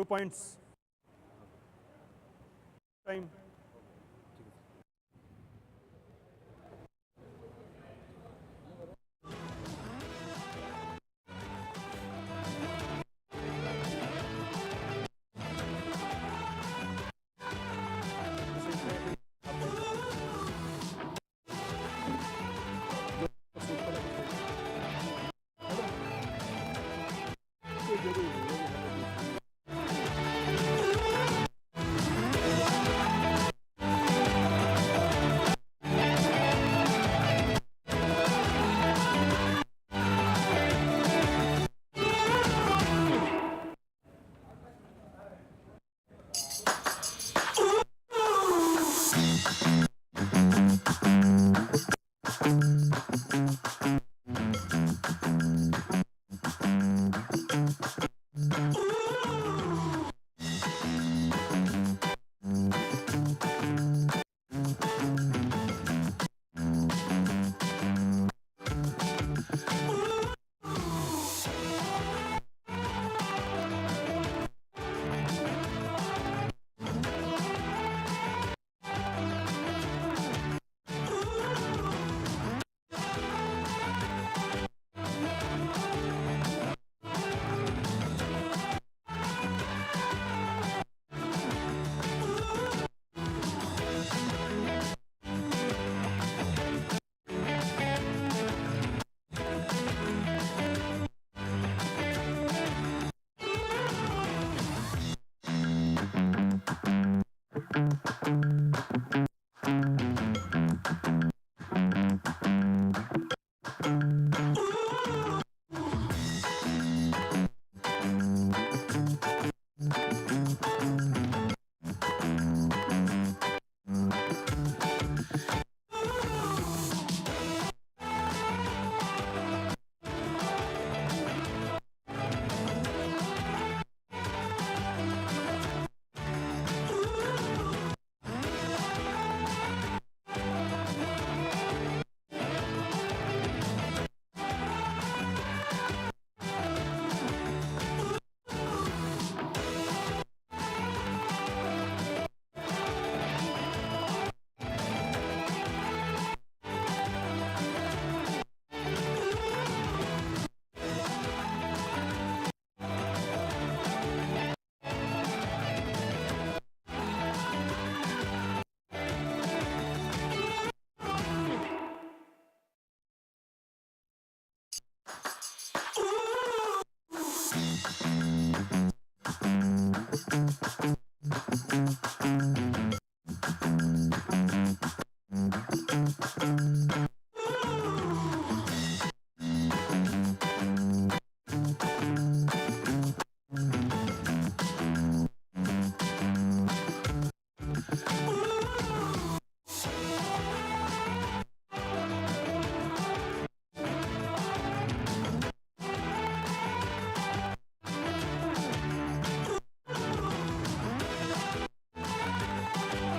2 points. Time.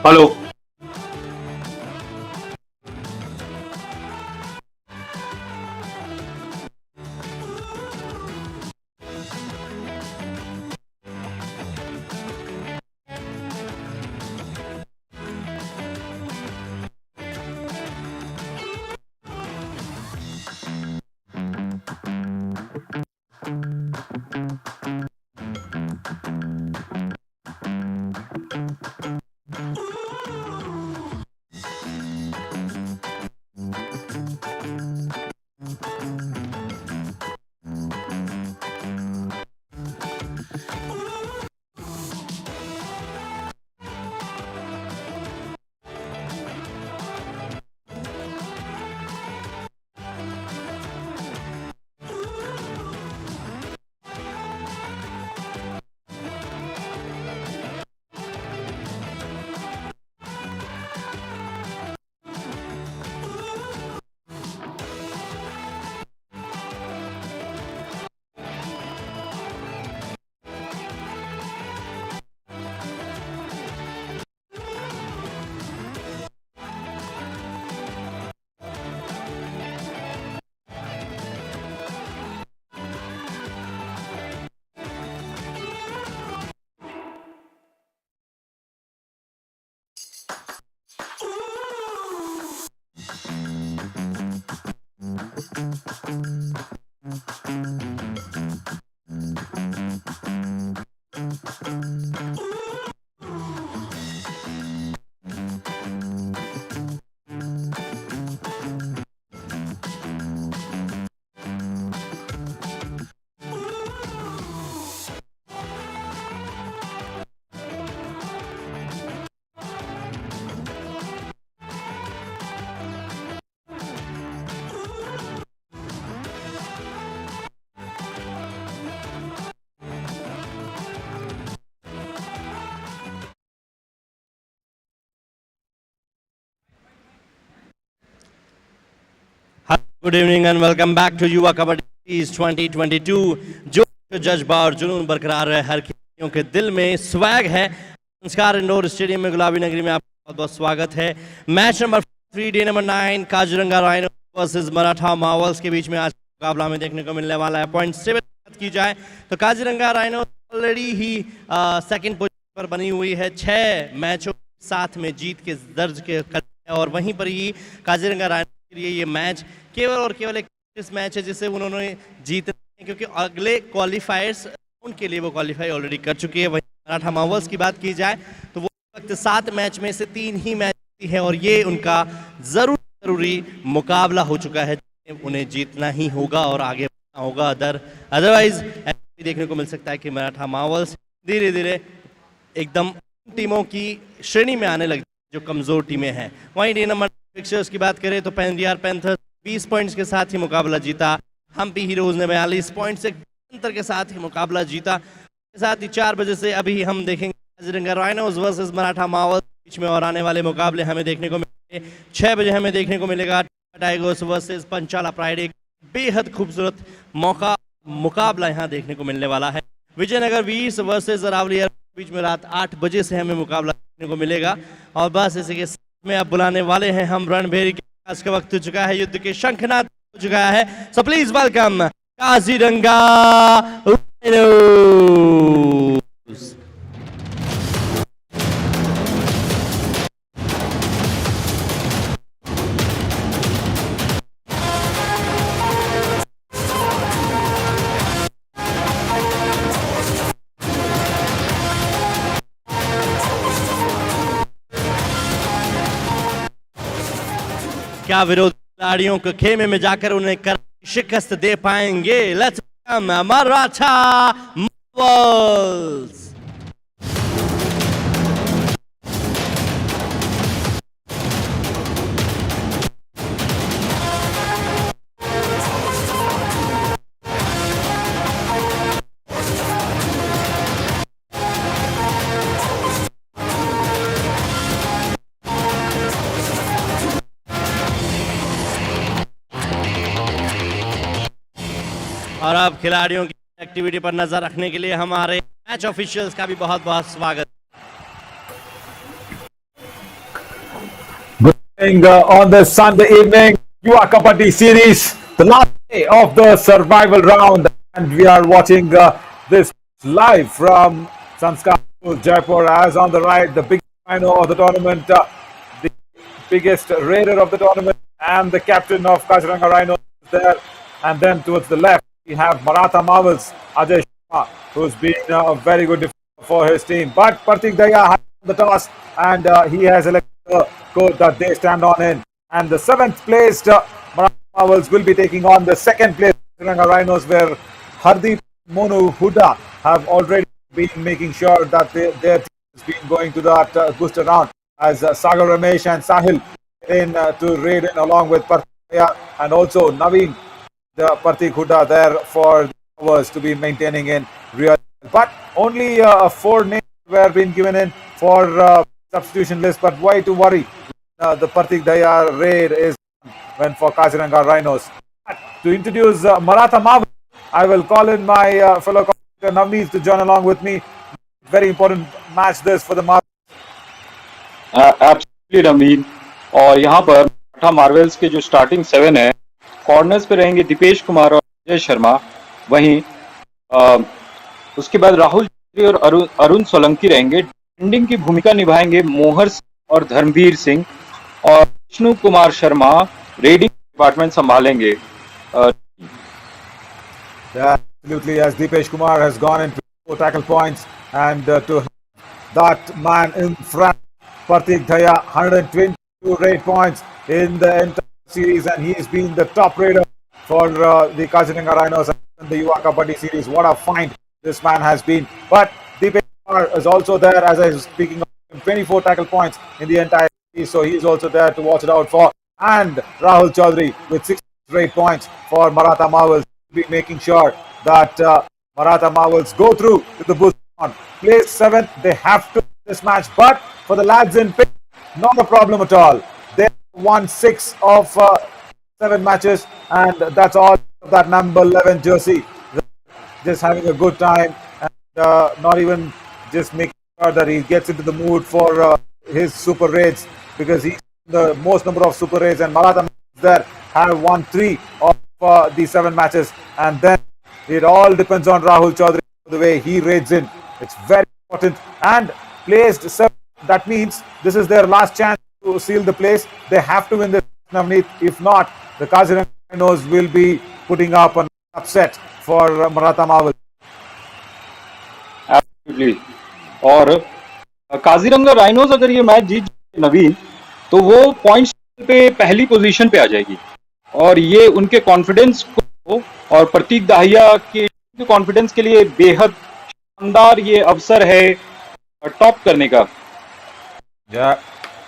Hello. Good evening and welcome back to Yuva Kabaddi 2022. जो जज्बा और जुनून बरकरार है हर खिलाड़ियों के दिल में, स्वैग है। संस्कार इंडोर स्टेडियम में गुलाबी नगरी में आपका बहुत बहुत स्वागत है। Match number 3 day number 9 Kaziranga rhino versus Maratha Marvels के बीच में आज मुकाबला में देखने को मिलने वाला है। पॉइंट 7 बात की जाए तो काजीरंगा राइनो ऑलरेडी ही सेकंड पोजीशन पर बनी हुई है, 6 मैचों साथ में जीत के दर्ज के और वहीं पर ही काजीरंगा राइनो के लिए ये मैच केवल और केवल एक मैच है जिसे उन्होंने जीतना है, क्योंकि अगले क्वालिफायर्स उनके लिए वो क्वालिफाई ऑलरेडी कर चुकी है। वहीं मराठा मार्वल्स की बात की जाए तो वो वक्त 7 मैच में से 3 ही मैच है और ये उनका जरूरी मुकाबला हो चुका है, उन्हें जीतना ही होगा और आगे बढ़ना होगा। अदरवाइज देखने को मिल सकता है कि मराठा मार्वल्स धीरे धीरे एकदम टीमों की श्रेणी में आने लग जो कमजोर टीमें हैं। वहीं डे नंबर फिक्चर्स की बात करें तो पेंडियार पैंथर्स 20 पॉइंट्स के साथ ही मुकाबला जीता। हम्पी हीरोज ने 42 पॉइंट से अंतर के साथ ही मुकाबला जीता। के साथ ही 4 बजे से अभी हम देखेंगे Kaziranga rhinos versus Maratha marvels बीच में और आने वाले मुकाबले हमें देखने को मिलेंगे। 6 बजे हमें देखने को मिलेगा टाइगर्स वर्सेस पंचाला प्राइड, एक बेहद खूबसूरत मुकाबला यहाँ देखने को मिलने वाला है। विजयनगर वीर्स वर्सेस अरावली बीच में रात 8 बजे से हमें मुकाबला देखने को मिलेगा। और बस इसी के साथ में अब बुलाने वाले हैं हम रणभेरी के, आज का वक्त हो चुका है, युद्ध के शंखनाद हो चुका है। So please welcome Kaziranga rhinos. क्या विरोधी खिलाड़ियों को खेमे में जाकर उन्हें कर शिकस्त दे पाएंगे? Let's welcome Maratha Marvels. और अब खिलाड़ियों की एक्टिविटी पर नजर रखने के लिए हमारे मैच ऑफिशियल्स का भी बहुत बहुत स्वागत। Good evening on this Sunday evening, Yuva Kabaddi series, the last day of the survival round, and we are watching this live from Sanskar Jaipur. As on the right, the biggest rhino of the tournament, the biggest raider of the tournament, and the captain of Kaziranga Rhinos is there. And then towards the left, we have Maratha Marvels, Ajay Sharma, who's been a very good defender for his team. But Partik Daya has the toss, and he has elected the court that they stand on in. And the 7th placed Maratha Marvels will be taking on the 2nd place Kaziranga Rhinos, where Hardeep, Monu, Huda have already been making sure that their team has been going to that booster round, as Sagar Ramesh and Sahil in to raid in along with Partik Daya, and also Naveen, the Partik Huda there for the hours to be maintaining in real. But only 4 names were being given in for substitution list. But why to worry? The Partik Daya raid is when for Kaziranga Rhinos. To introduce Maratha Marvel, I will call in my fellow commentator Navneet to join along with me. Very important match this for the Marvels. Absolutely Navneet. और यहाँ पर Maratha Marvels के जो starting 7 है, corners पे रहेंगे दीपेश कुमार और अजय शर्मा। वहीं उसके बाद राहुल और अरुण सोलंकी रहेंगे। डिफेंडिंग की भूमिका निभाएंगे मोहर और धर्मवीर सिंह, और विष्णु कुमार शर्मा रेडिंग डिपार्टमेंट संभालेंगे। Yeah, absolutely. As Dipesh Kumar has gone into 4 tackle points, and to that man in front, Pratik Dhaya, 122 rate points in the entire series, and he's been the top raider for the Kaziranga Rhinos and the Yuva Kabaddi series. What a find this man has been. But Dipesh Kumar is also there, as I was speaking of him, 24 tackle points in the entire series, so he's also there to watch it out for. And Rahul Chaudhary with 6 rate points for Maratha Marvels, be making sure that Maratha Marvels go through to the boost on. Place 7, they have to win this match, but for the lads in pink, not a problem at all. They won 6 of 7 matches, and that's all that number 11 jersey. Just having a good time, and not even just making sure that he gets into the mood for his super raids, because he's the most number of super raids, and Maratha there have won 3 of the 7 matches, and then it all depends on Rahul Chaudhary, the way he raids in. It's very important. And placed 7, that means this is their last chance to seal the place. They have to win this, Navneet. If not, the Kaziranga Rhinos will be putting up an upset for Maratha Marvel. Absolutely. और Kaziranga rhinos अगर ये match जीत जाए नवीन, तो वो points पे पहली position पे आ जाएगी, और ये उनके कॉन्फिडेंस को और प्रतीक दाहिया के कॉन्फिडेंस के लिए बेहद शानदार ये अवसर है टॉप करने का. Yeah,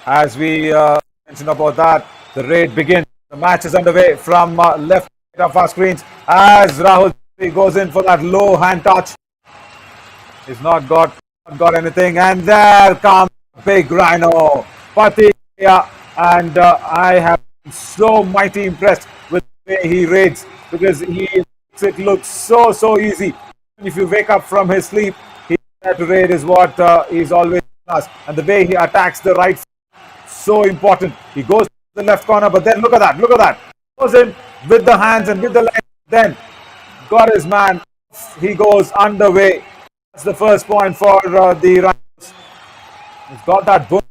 as we mentioned about that, the raid begins. The match is underway from left of our screens as Rahul goes in for that low hand touch. He's not got anything, and there comes big Rhino, Pratik Dahiya, and I have been so mighty impressed with the way he raids, because he makes it look so easy. If you wake up from his sleep, he's there to raid is what he's always done us. And the way he attacks the right foot, so important. He goes to the left corner, but then look at that. Goes in with the hands and with the leg, then got his man. He goes underway. That's the first point for the Rhinos. He's got that boom.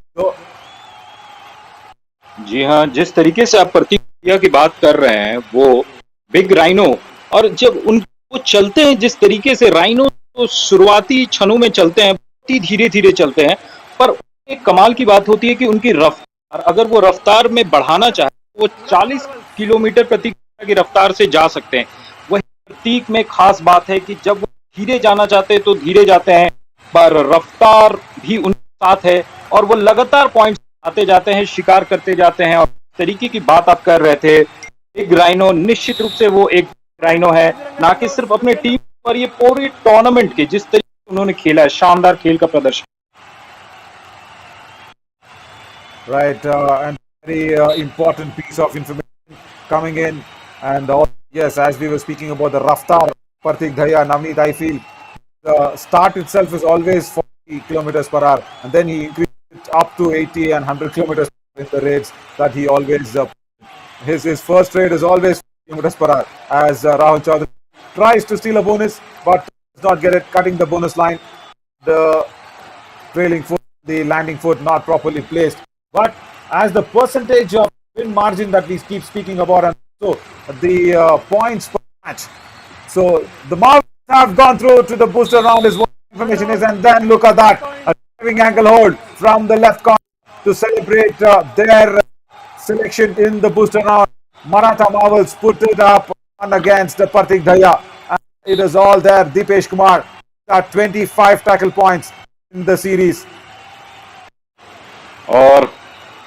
जी हाँ, जिस तरीके से आप प्रतीक दाहिया की बात कर रहे हैं, वो बिग राइनो, और जब वो चलते हैं जिस तरीके से राइनो तो शुरुआती क्षणों में चलते हैं, बहुत ही धीरे धीरे चलते हैं, पर एक कमाल की बात होती है कि उनकी रफ्तार, अगर वो रफ्तार में बढ़ाना चाहे तो वो 40 किलोमीटर प्रति घंटा की रफ्तार से जा सकते हैं. वही प्रतीक में खास बात है कि जब वो धीरे जाना चाहते हैं तो धीरे जाते हैं, पर रफ्तार भी उनके साथ है, और वो लगातार पॉइंट्स आते जाते हैं, शिकार करते जाते हैं. और तरीके की बात आप कर रहे थे, एक राइनो निश्चित रूप से वो एक राइनो है, ना कि सिर्फ अपने टीम पर, ये पूरे टूर्नामेंट के जिस तरीके से उन्होंने खेला है, शानदार खेल का प्रदर्शन. Right, and very important piece of information coming in, and yes, as we were speaking about the raftar, Pratik Dahiya, Navneet, I feel the start itself is always 40 kilometers per hour, and then he increased it up to 80 and 100 kilometers in the raids that he always his first raid is always 40 kilometers per hour, as Rahul Chaudhary tries to steal a bonus but does not get it, cutting the bonus line. The trailing foot, the landing foot not properly placed. But as the percentage of win margin that we keep speaking about, and so the points per match, so the Marvels have gone through to the booster round is what information is, and then look at that, a driving ankle hold from the left corner to celebrate their selection in the booster round. Maratha Marvels put it up on against Pratik Dahiya, and it is all there. Dipesh Kumar got 25 tackle points in the series. और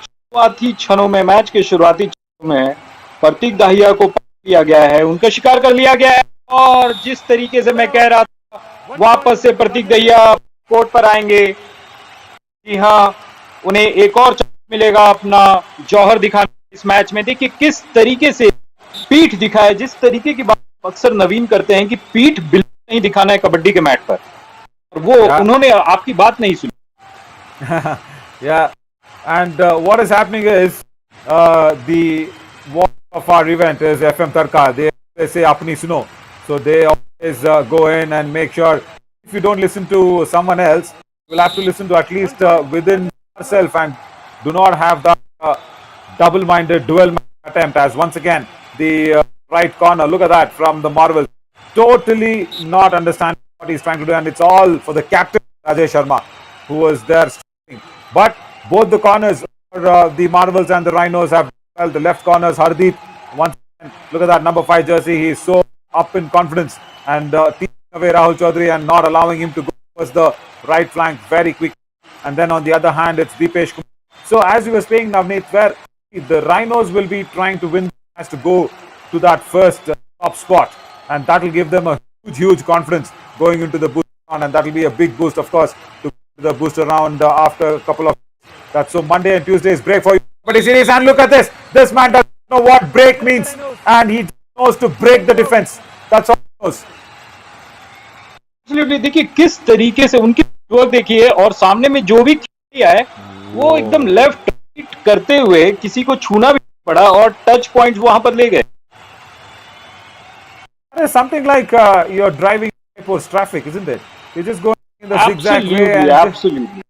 शुरुआती क्षणों में, match के शुरुआती क्षणों में प्रतीक दाहिया को पकड़ लिया गया है, उनका शिकार कर लिया गया है, और जिस तरीके से मैं कह रहा था, वापस से प्रतीक दाहिया कोर्ट पर आएंगे. जी हाँ, उन्हें एक और चांस मिलेगा अपना जौहर दिखाने इस मैच में. देखिए किस तरीके से पीठ दिखाए, जिस तरीके की बात अक्सर नवीन करते हैं कि पीठ बिल्कुल नहीं दिखाना है कबड्डी के मैट पर, और वो उन्होंने आपकी बात नहीं सुनी. Yeah, and what is happening is the watch of our event is FM Tarka. They say apni suno, so they always go in and make sure if you don't listen to someone else, you will have to listen to at least within yourself, and do not have that double-minded dual attempt. As once again the right corner. Look at that from the Marvels. Totally not understanding what he's trying to do, and it's all for the captain Rajesh Sharma, who was there. But both the corners, the Marvels and the Rhinos, have well. The left corners, Hardeep. Once again, look at that number 5 jersey. He's so up in confidence and taking away Rahul Chaudhary and not allowing him to go towards the right flank very quick. And then on the other hand, it's Dipesh Kumar. So as you were saying, Navneet, where the Rhinos will be trying to win, has to go to that first top spot, and that will give them a huge confidence going into the booster round, and that will be a big boost, of course, to the booster round after a couple of that. So Monday and Tuesday's break for you. But series, and look at this. This man doesn't know what break means, and he knows to break the defense. That's all he knows. Absolutely. देखिए किस तरीके से उनकी work देखिए, और सामने में जो भी किया है वो एकदम लेफ्ट राइट करते हुए किसी को छूना भी पड़ा और टच पॉइंट्स वहां पर ले गए. Something like you're driving post traffic, isn't it? You're just going in the zigzag way and absolutely.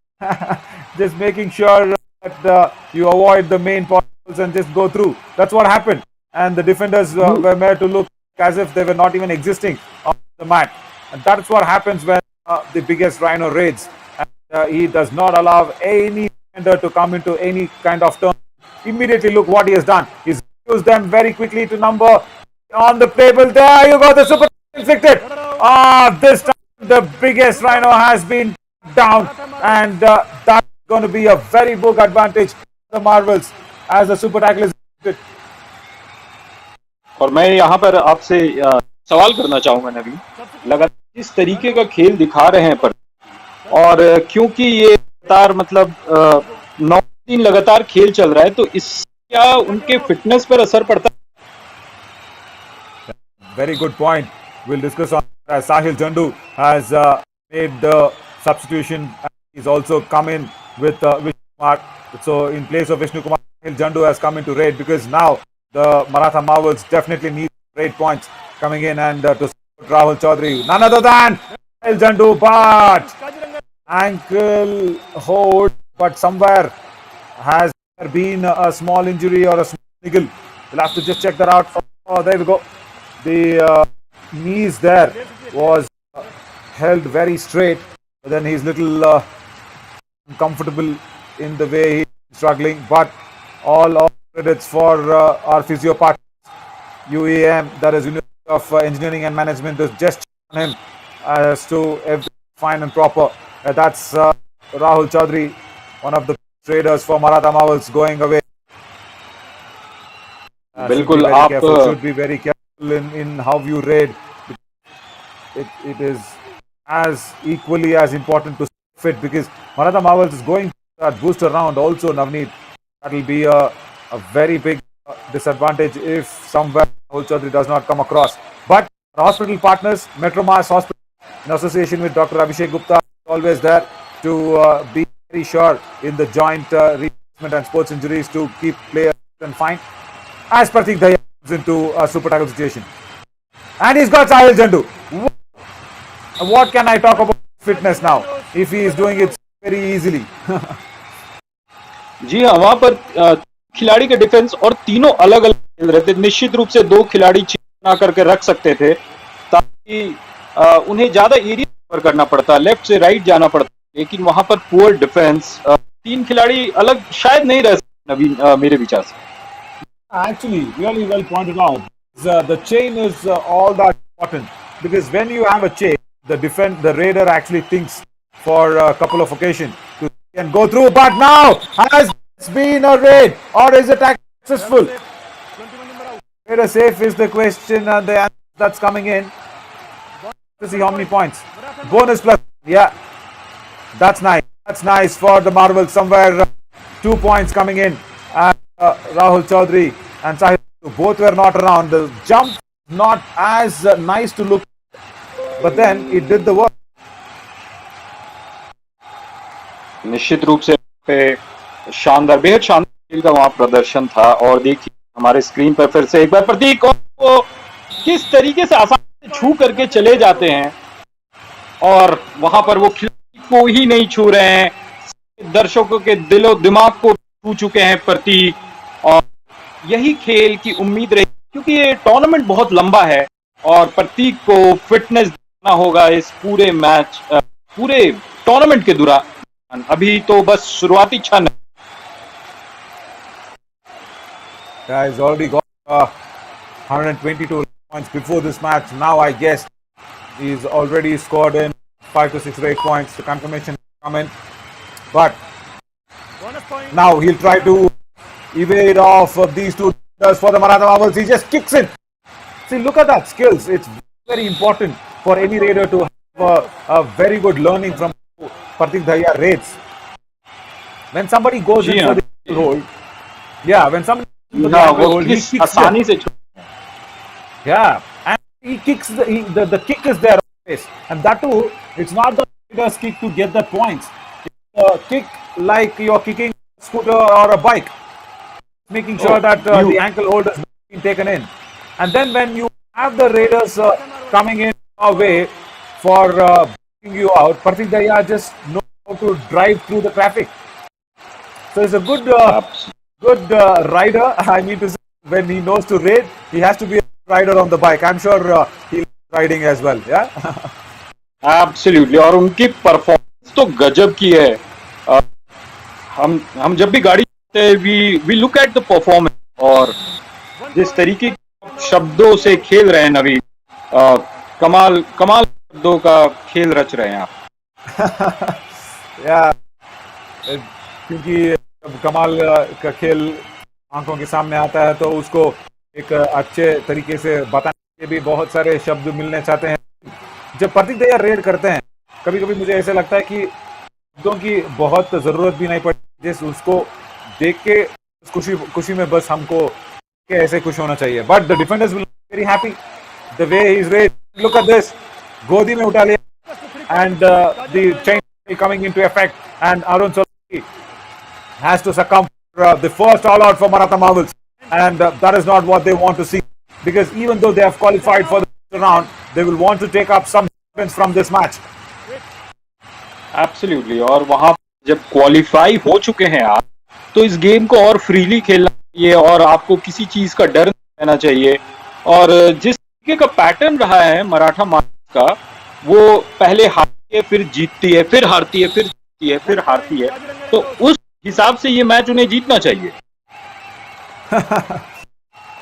just making sure that you avoid the main potholes and just go through. That's what happened. And the defenders were made to look as if they were not even existing on the mat. And that's what happens when the biggest Rhino raids. And he does not allow any defender to come into any kind of turn. Immediately look what he has done. He's used them very quickly to number on the table. There you go, the super inflicted. This time the biggest Rhino has been down, and that's going to be a very big advantage for the Marvels as the super tackle is inflicted. और मैं यहाँ पर आपसे सवाल करना चाहूंगा नवीन, लगातार इस तरीके का खेल दिखा रहे हैं पर, और क्योंकि ये लगातार मतलब 9 दिन लगातार खेल चल रहा है, तो इस क्या उनके फिटनेस पर असर पड़ता है? Very good point. We'll discuss on Sahil Jandu has made the substitution. He's also come in with Vishnu Kumar. So in place of Vishnu Kumar, Sahil Jandu has come in to raid, because now the Maratha Marvels definitely need raid points coming in, and to support Rahul Chaudhary. None other than Sahil Jandu, but ankle hold, but somewhere has there been a small injury or a small niggle. We'll have to just check that out. Oh, there we go. The knees there was held very straight, but then he's little uncomfortable in the way he's struggling. But all credits for our physio partners, UEM, that is University of Engineering and Management, is just on him as to everything fine and proper. That's Rahul Chaudhary, one of the traders for Maratha Marvels, going away. बिल्कुल should be very careful in how you raid. It is as equally as important to fit, because Maratha Marvels is going that booster round also, Navneet. That will be a very big disadvantage if somewhere Rahul Chaudhary does not come across. But our hospital partners, Metromas Hospital, in association with Dr. Abhishek Gupta, is always there to be very sure in the joint replacement and sports injuries to keep players and fine. As Pratik Daya comes into a super tackle situation. And he's got Sahil Jandu. What can I talk about fitness now if he is doing it very easily? जी हाँ, वहां पर खिलाड़ी के defence और तीनों अलग अलग खेल रहे थे. निश्चित रूप से 2 खिलाड़ी ना करके रख सकते थे ताकि उन्हें ज्यादा एरिया कवर करना पड़ता, लेफ्ट से राइट जाना पड़ता, लेकिन वहां पर पुअर डिफेंस, 3 खिलाड़ी अलग शायद नहीं रह सकते नवीन, मेरे विचार से. Actually, really well pointed out. The chain is all that important, because when you have a chain, the raider actually thinks for a couple of occasions to can go through. But now, has this been a raid, or is it successful? Raider safe is the question, and the answer that's coming in. To see how many points. Bonus plus, yeah, that's nice. That's nice for the Marvels. Somewhere 2 points coming in. And Rahul Chaudhary and Sahil, both were not around. The jump not as nice to look, but then it did the work. निश्चित रूप से शानदार, बेहद शानदार खेल का वहां प्रदर्शन था. और देखिए हमारे स्क्रीन पर फिर से एक बार प्रतीक को किस तरीके से आसानी से छू करके चले जाते हैं, और वहां पर वो खिलाड़ी को ही नहीं छू रहे हैं, दर्शकों के दिलो दिमाग को छू चुके हैं प्रतीक. और यही खेल की उम्मीद रही क्योंकि ये टूर्नामेंट बहुत लंबा है और प्रतीक को फिटनेस देना होगा इस पूरे मैच पूरे टूर्नामेंट के दौरान। अभी तो बस शुरुआती क्षण है। He's already got 122 points before this match. Now I guess he's already scored in 5 to 6 or 8 points. The confirmation come in, but Bonus point. now he'll try to evade off of these two for the Maratha marbles. He just kicks it. See, look at that skills. It's very important for any raider to have a very good learning from Pratik Dhaya raids. When somebody goes in for the ankle hold, yeah, when somebody goes for the हाँ, ankle वो hold, he किस kicks आसानी it. से Yeah, and he kicks the kick is there always, and that too, it's not the raider's kick to get the points. It's a kick like you're kicking a scooter or a bike, making sure that the ankle hold is being taken in. And then when you have the raiders coming in our way for bringing you out, Pratik Daya just knows how to drive through the traffic. So he's a good rider. I mean to say, when he knows to raid, he has to be a rider on the bike. I'm sure he'll be riding as well. Yeah. Absolutely. और उनकी performance तो गजब की है। अ, हम जब भी गाड़ी चलाते हैं we look at the performance, और जिस तरीके के शब्दों से खेल रहे हैं नवी, कमाल कमाल शब्दों का खेल रच रहे हैं आप। या क्योंकि जब कमाल का खेल आंखों के सामने आता है तो उसको एक अच्छे तरीके से बताने के भी बहुत सारे शब्द मिलने चाहते हैं। जब प्रतीक दया रेड करते हैं, कभी कभी मुझे ऐसे लगता है कि शब्दों की बहुत जरूरत भी नहीं पड़ती, जिस उसको देख के खुशी में बस हमको ऐसे खुश होना चाहिए। But the defenders will be very happy the way he is red. Look at this, गोदी में उठा लिया and the chain coming into effect and Arun Solanki has to succumb for the first all out for Maratha Marvels, and that is not what they want to see, because even though they have qualified for the round, they will want to take up some points from this match. Absolutely. और वहां जब qualify हो चुके हैं आप, तो इस game को और फ्रीली खेलना चाहिए और आपको किसी चीज का डर नहीं रहना चाहिए। और जिस तरीके का पैटर्न रहा है मराठा मार्च का, वो पहले हारती है, फिर जीतती है, फिर हारती है, फिर जीतती है, फिर हारती है, तो उस हिसाब से ये मैच उन्हें जीतना चाहिए।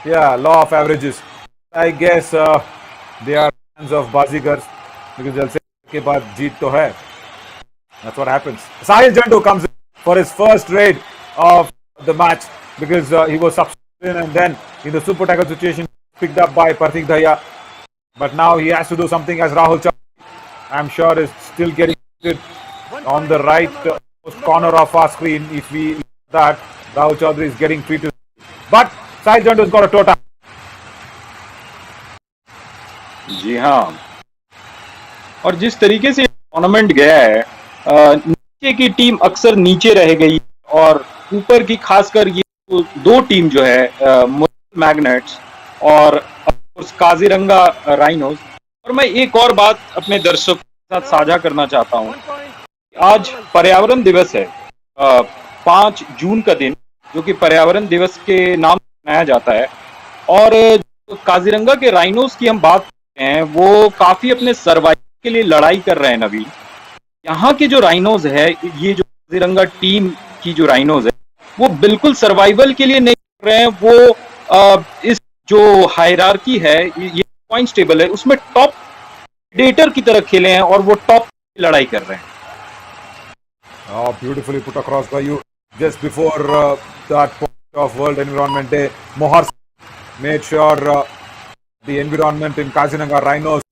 Yeah, law of averages. I guess they are fans of Bazigars, because they'll say के बाद जीत तो है. That's what happens. Sahil Jandu comes in for his first raid of the match, because he was substituted and then in the super tackle situation picked up by Pratik Dhaya. But now he has to do something as Rahul Chaudhary, I'm sure, is still getting on the right corner of our screen. If we look at that, Rahul Chaudhary is getting free to, but Sahil Jandu has got a toe tap. जी हाँ, और जिस तरीके से tournament गया है, नीचे की team अक्सर नीचे रह गई और ऊपर की खासकर ये दो टीम जो है, मैग्नेट्स और काजीरंगा राइनोस। और मैं एक और बात अपने दर्शकों के साथ साझा करना चाहता हूँ। आज पर्यावरण दिवस है, 5 जून का दिन, जो कि पर्यावरण दिवस के नाम से मनाया जाता है। और काजीरंगा के राइनोस की हम बात करते हैं, वो काफी अपने सर्वाइवल के लिए लड़ाई कर रहे हैं नवी। यहाँ के जो राइनोस है, ये जो काजीरंगा टीम की जो राइनोस है, वो बिल्कुल सर्वाइवल के लिए नहीं कर रहे हैं। वो इस जो हायरार्की है, ये पॉइंट्स टेबल है, उसमें टॉप प्रेडेटर की तरह खेले हैं और वो टॉप लड़ाई कर रहे हैं। Oh, beautifully put across by you. Just before that point of World Environment Day, Mohar made sure the environment in Kaziranga Rhinos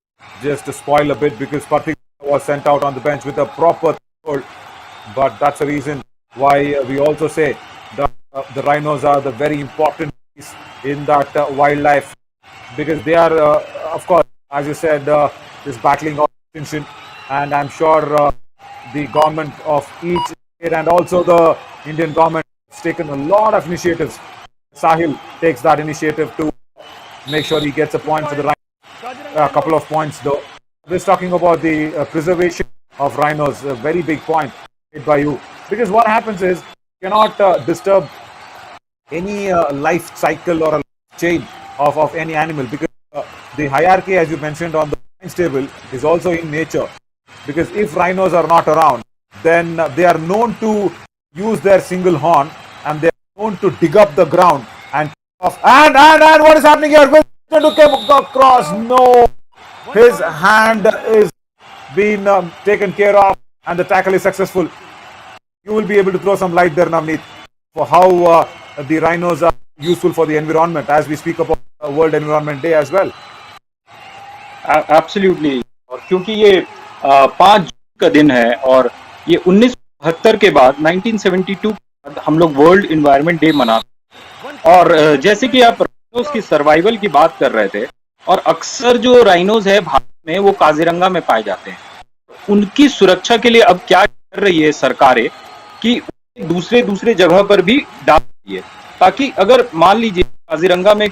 just spoil a bit, because Pratik was sent out on the bench with a proper threshold. But that's the reason why we also say that the Rhinos are the very important piece in that wildlife, because they are, of course, as you said, is battling of extinction, and I'm sure the government of each state and also the Indian government has taken a lot of initiatives. Sahil takes that initiative to make sure he gets a point for the Rhinos. A couple of points though. Just talking about the preservation of rhinos, a very big point made by you. Because what happens is, you cannot disturb any life cycle or a chain of any animal, because the hierarchy, as you mentioned, on the points table is also in nature. Because if rhinos are not around, then they are known to use their single horn, and they are known to dig up the ground and off. And what is happening here? Will to come across? No, his hand is being taken care of, and the tackle is successful. You will be able to throw some light there, Navneet, for how the rhinos are useful for the environment, as we speak about World Environment Day as well. Absolutely. और क्योंकि ये 5 जून का दिन है, और ये 1972 के बाद 1972 के बाद हम लोग वर्ल्ड इन्वायरमेंट डे मनाते हैं। और जैसे कि आप राइनोस की सर्वाइवल की बात कर रहे थे, और अक्सर जो राइनोस है भारत में वो काजीरंगा में पाए जाते हैं। उनकी सुरक्षा के लिए अब क्या कर रही है सरकारें कि दूसरे जगह पर भी डाल रही है, ताकि अगर मान लीजिए काजीरंगा में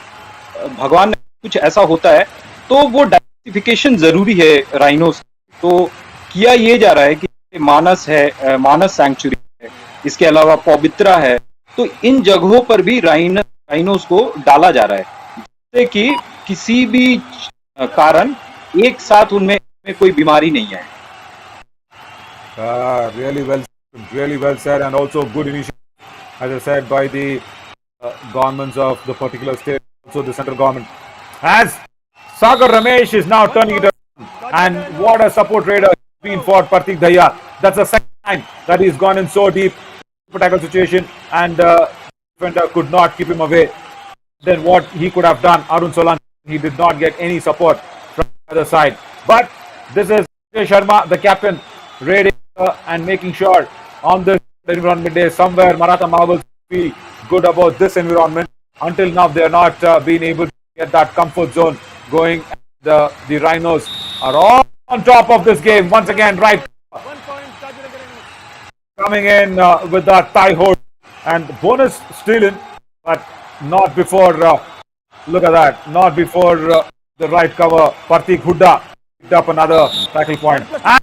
भगवान ने कुछ ऐसा होता है तो वो डाइवर्सिफिकेशन जरूरी है राइनोस। तो किया ये जा रहा है कि मानस है, मानस सैंक्चुरी है, इसके अलावा पवित्रा है, तो इन जगहों पर भी राइनोस को डाला जा रहा है, जिससे कि किसी भी कारण एक साथ उनमें कोई बीमारी नहीं है। Really well said, and also good initiative, as I said, by the governments of the particular state, also the central government. As Sagar Ramesh is now turning it around, and what a support raider has been for Partik Daya. That's the second time that he's gone in so deep tackle situation, and defender could not keep him away. Then what he could have done, Arun Solanki, he did not get any support from the other side. But this is Sharma, the captain, raiding and making sure on this environment day somewhere Maratha marbles feel good about this environment. Until now, they are not being able to get that comfort zone going. The Rhinos are all on top of this game once again. Right, 1 point, Kaziranga. coming in with that tie hold, and bonus still in, but not before. Look at that! Not before the right cover. Partik Hooda picked up another tackle point. And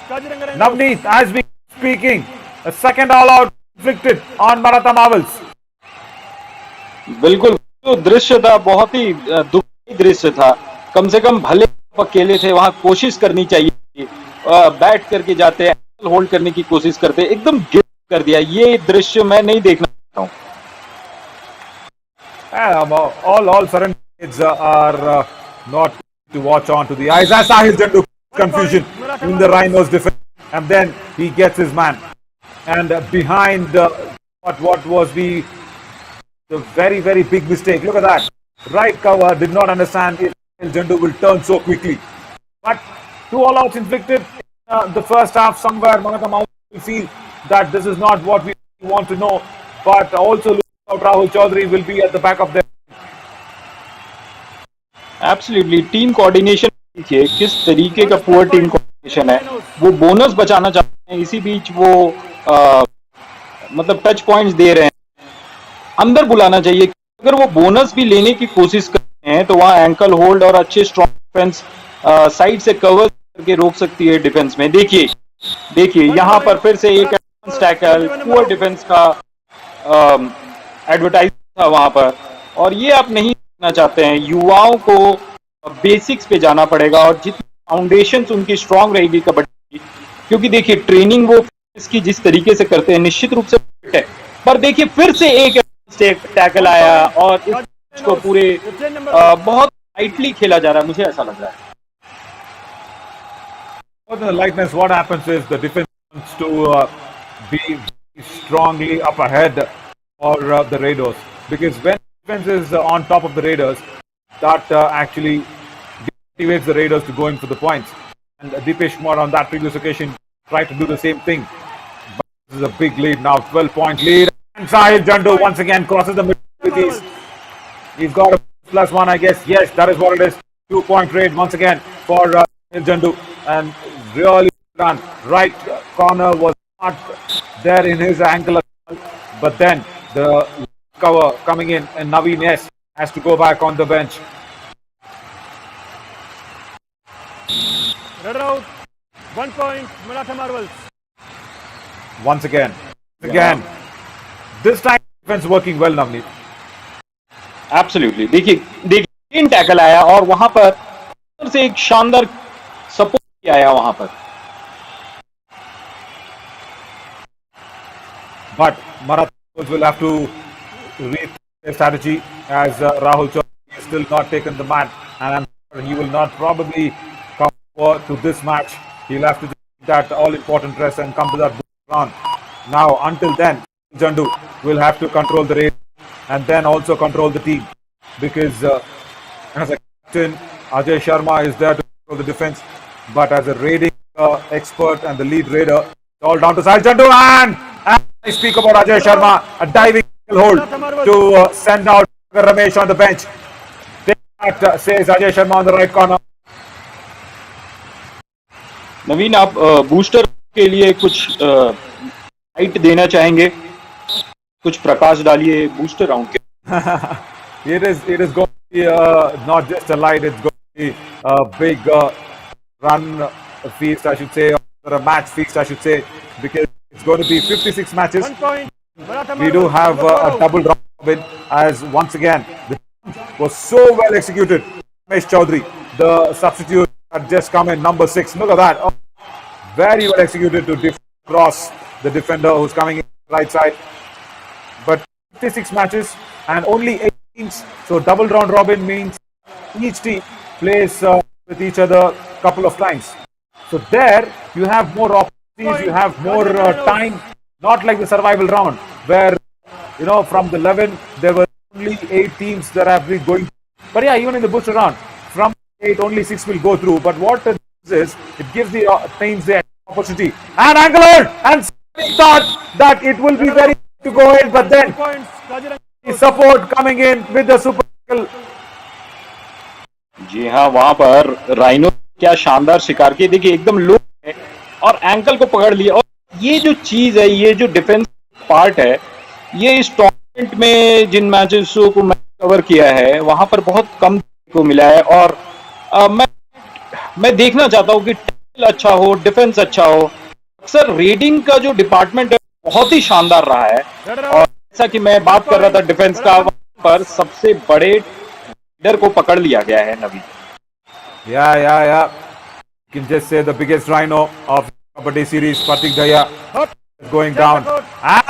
Kaziranga. Navneet, as we speaking, a second all-out inflicted on Maratha Marvels. बिल्कुल, जो दृश्य था बहुत ही दुखद दृश्य था। कम से कम भले अकेले थे, वहां कोशिश करनी चाहिए थी, बैठ करके जाते, होल्ड करने की कोशिश करते, एकदम गिव कर दिया। ये दृश्य मैं नहीं देखना चाहता हूँ। All surrenders are not to watch on to the eyes. As Sahil Jandu, confusion in the Rhinos defense, and then he gets his man, and behind what was the very big mistake. Look at that, right cover, did not understand if Jandu will turn so quickly. But 2 all-outs inflicted in the first half. Somewhere Maratha will feel that this is not what we want to know, but also look out, Rahul Chaudhary will be at the back of them. Absolutely, team coordination देखिए किस तरीके का poor team coordination है। वो bonus बचाना चाहते हैं, इसी बीच वो मतलब टच पॉइंट्स दे रहे हैं। अंदर बुलाना चाहिए। अगर वो बोनस भी लेने की कोशिश करते हैं तो वहां एंकल होल्ड और अच्छे स्ट्रॉन्ग डिफेंस साइड से कवर करके रोक सकती है डिफेंस में। देखिए यहाँ पर फिर से एक टैकल, पुअर डिफेंस का एडवर्टाइज था वहां पर, और ये आप नहीं करना चाहते हैं। युवाओं को बेसिक्स पे जाना पड़ेगा, और जितनी फाउंडेशंस उनकी स्ट्रांग रहेगी कबड्डी, क्योंकि देखिए ट्रेनिंग वो इसकी जिस तरीके से करते हैं निश्चित रूप से है। पर देखिए फिर से एक टैकल आया, और इस मैच को पूरे बहुत लाइटली खेला जा रहा है, मुझे ऐसा लग रहा है। For the lightness, what happens is the defense wants to be strongly up ahead for the Raiders, because when defense is on top of the Raiders, that actually demotivates the Raiders to go in for the points. And Deepesh Kumar on that previous occasion tried to do the same thing. But this is a big lead now, 12-point lead. And Sahil Jandu once again crosses the middle with ease. He's got a +1, I guess. Yes, that is what it is. 2-point raid once again for Sahil Jandu. And really done. Right corner was not there in his ankle, but then the cover coming in, and Naveen S has to go back on the bench. Red out. 1 point, Maratha Marvels. Once again. This time defense working well, Navneet. Absolutely. देखिए इन tackle आया और वहां पर से एक शानदार support आया वहां पर। But Maratha will have to rethink their strategy as Rahul Chaudhary is still not taken the mat, and I'm sure he will not probably come to this match. He'll have to take that all-important rest and come to that round. Now, until then, Jandu will have to control the race and then also control the team, because as a captain, Ajay Sharma is there to control the defense, but as a raiding expert and the lead raider, it's all down to Sai Jandu, and I speak about Ajay Sharma, a diving hold to send out Ramesh on the bench. That says Ajay Sharma on the right corner. नवीन, आप booster के लिए कुछ light देना चाहेंगे? कुछ प्रकाश डालिए booster round के। It is going to be not just a light, it's going to be a big run feast, I should say, or a match feast, I should say, because it's going to be 56 matches. 1 point. Maratha We do Marvels. have a double round robin, as once again the was so well executed. Ramesh Chaudhary, the substitute, had just come in, number 6. Look at that. Oh, very well executed to cross the defender who's coming in right side. But 56 matches and only 8 teams. So double round robin means each team plays with each other a couple of times. So there you have more opportunities, you have more time. Not like the survival round where, you know, from the 11 there were only 8 teams that have been going. But yeah, even in the booster round, from 8 only 6 will go through. But what it does is it gives the teams the opportunity. And Angalore and thought that it will be very to go in, but then 2 points. Kaziranga. the support coming in with the super. जी हाँ, वहां पर rhino क्या शानदार शिकार की। देखिए एकदम लो है और एंकल को पकड़ लिया। और ये जो चीज है, ये जो डिफेंस पार्ट है, ये इस टूर्नामेंट में जिन मैचेस को मैं कवर किया है वहां पर बहुत कम को मिला है। और मैं देखना चाहता हूँ कि टैकल अच्छा हो, डिफेंस अच्छा हो। अक्सर रेडिंग का जो डिपार्टमेंट है बहुत ही शानदार रहा है। और जैसा कि मैं बात कर रहा था डिफेंस का, वहां पर सबसे बड़े लीडर को पकड़ लिया गया है नवीन। Yeah. You can just say the biggest rhino of Kabaddi series, Pratik Daya, is going down.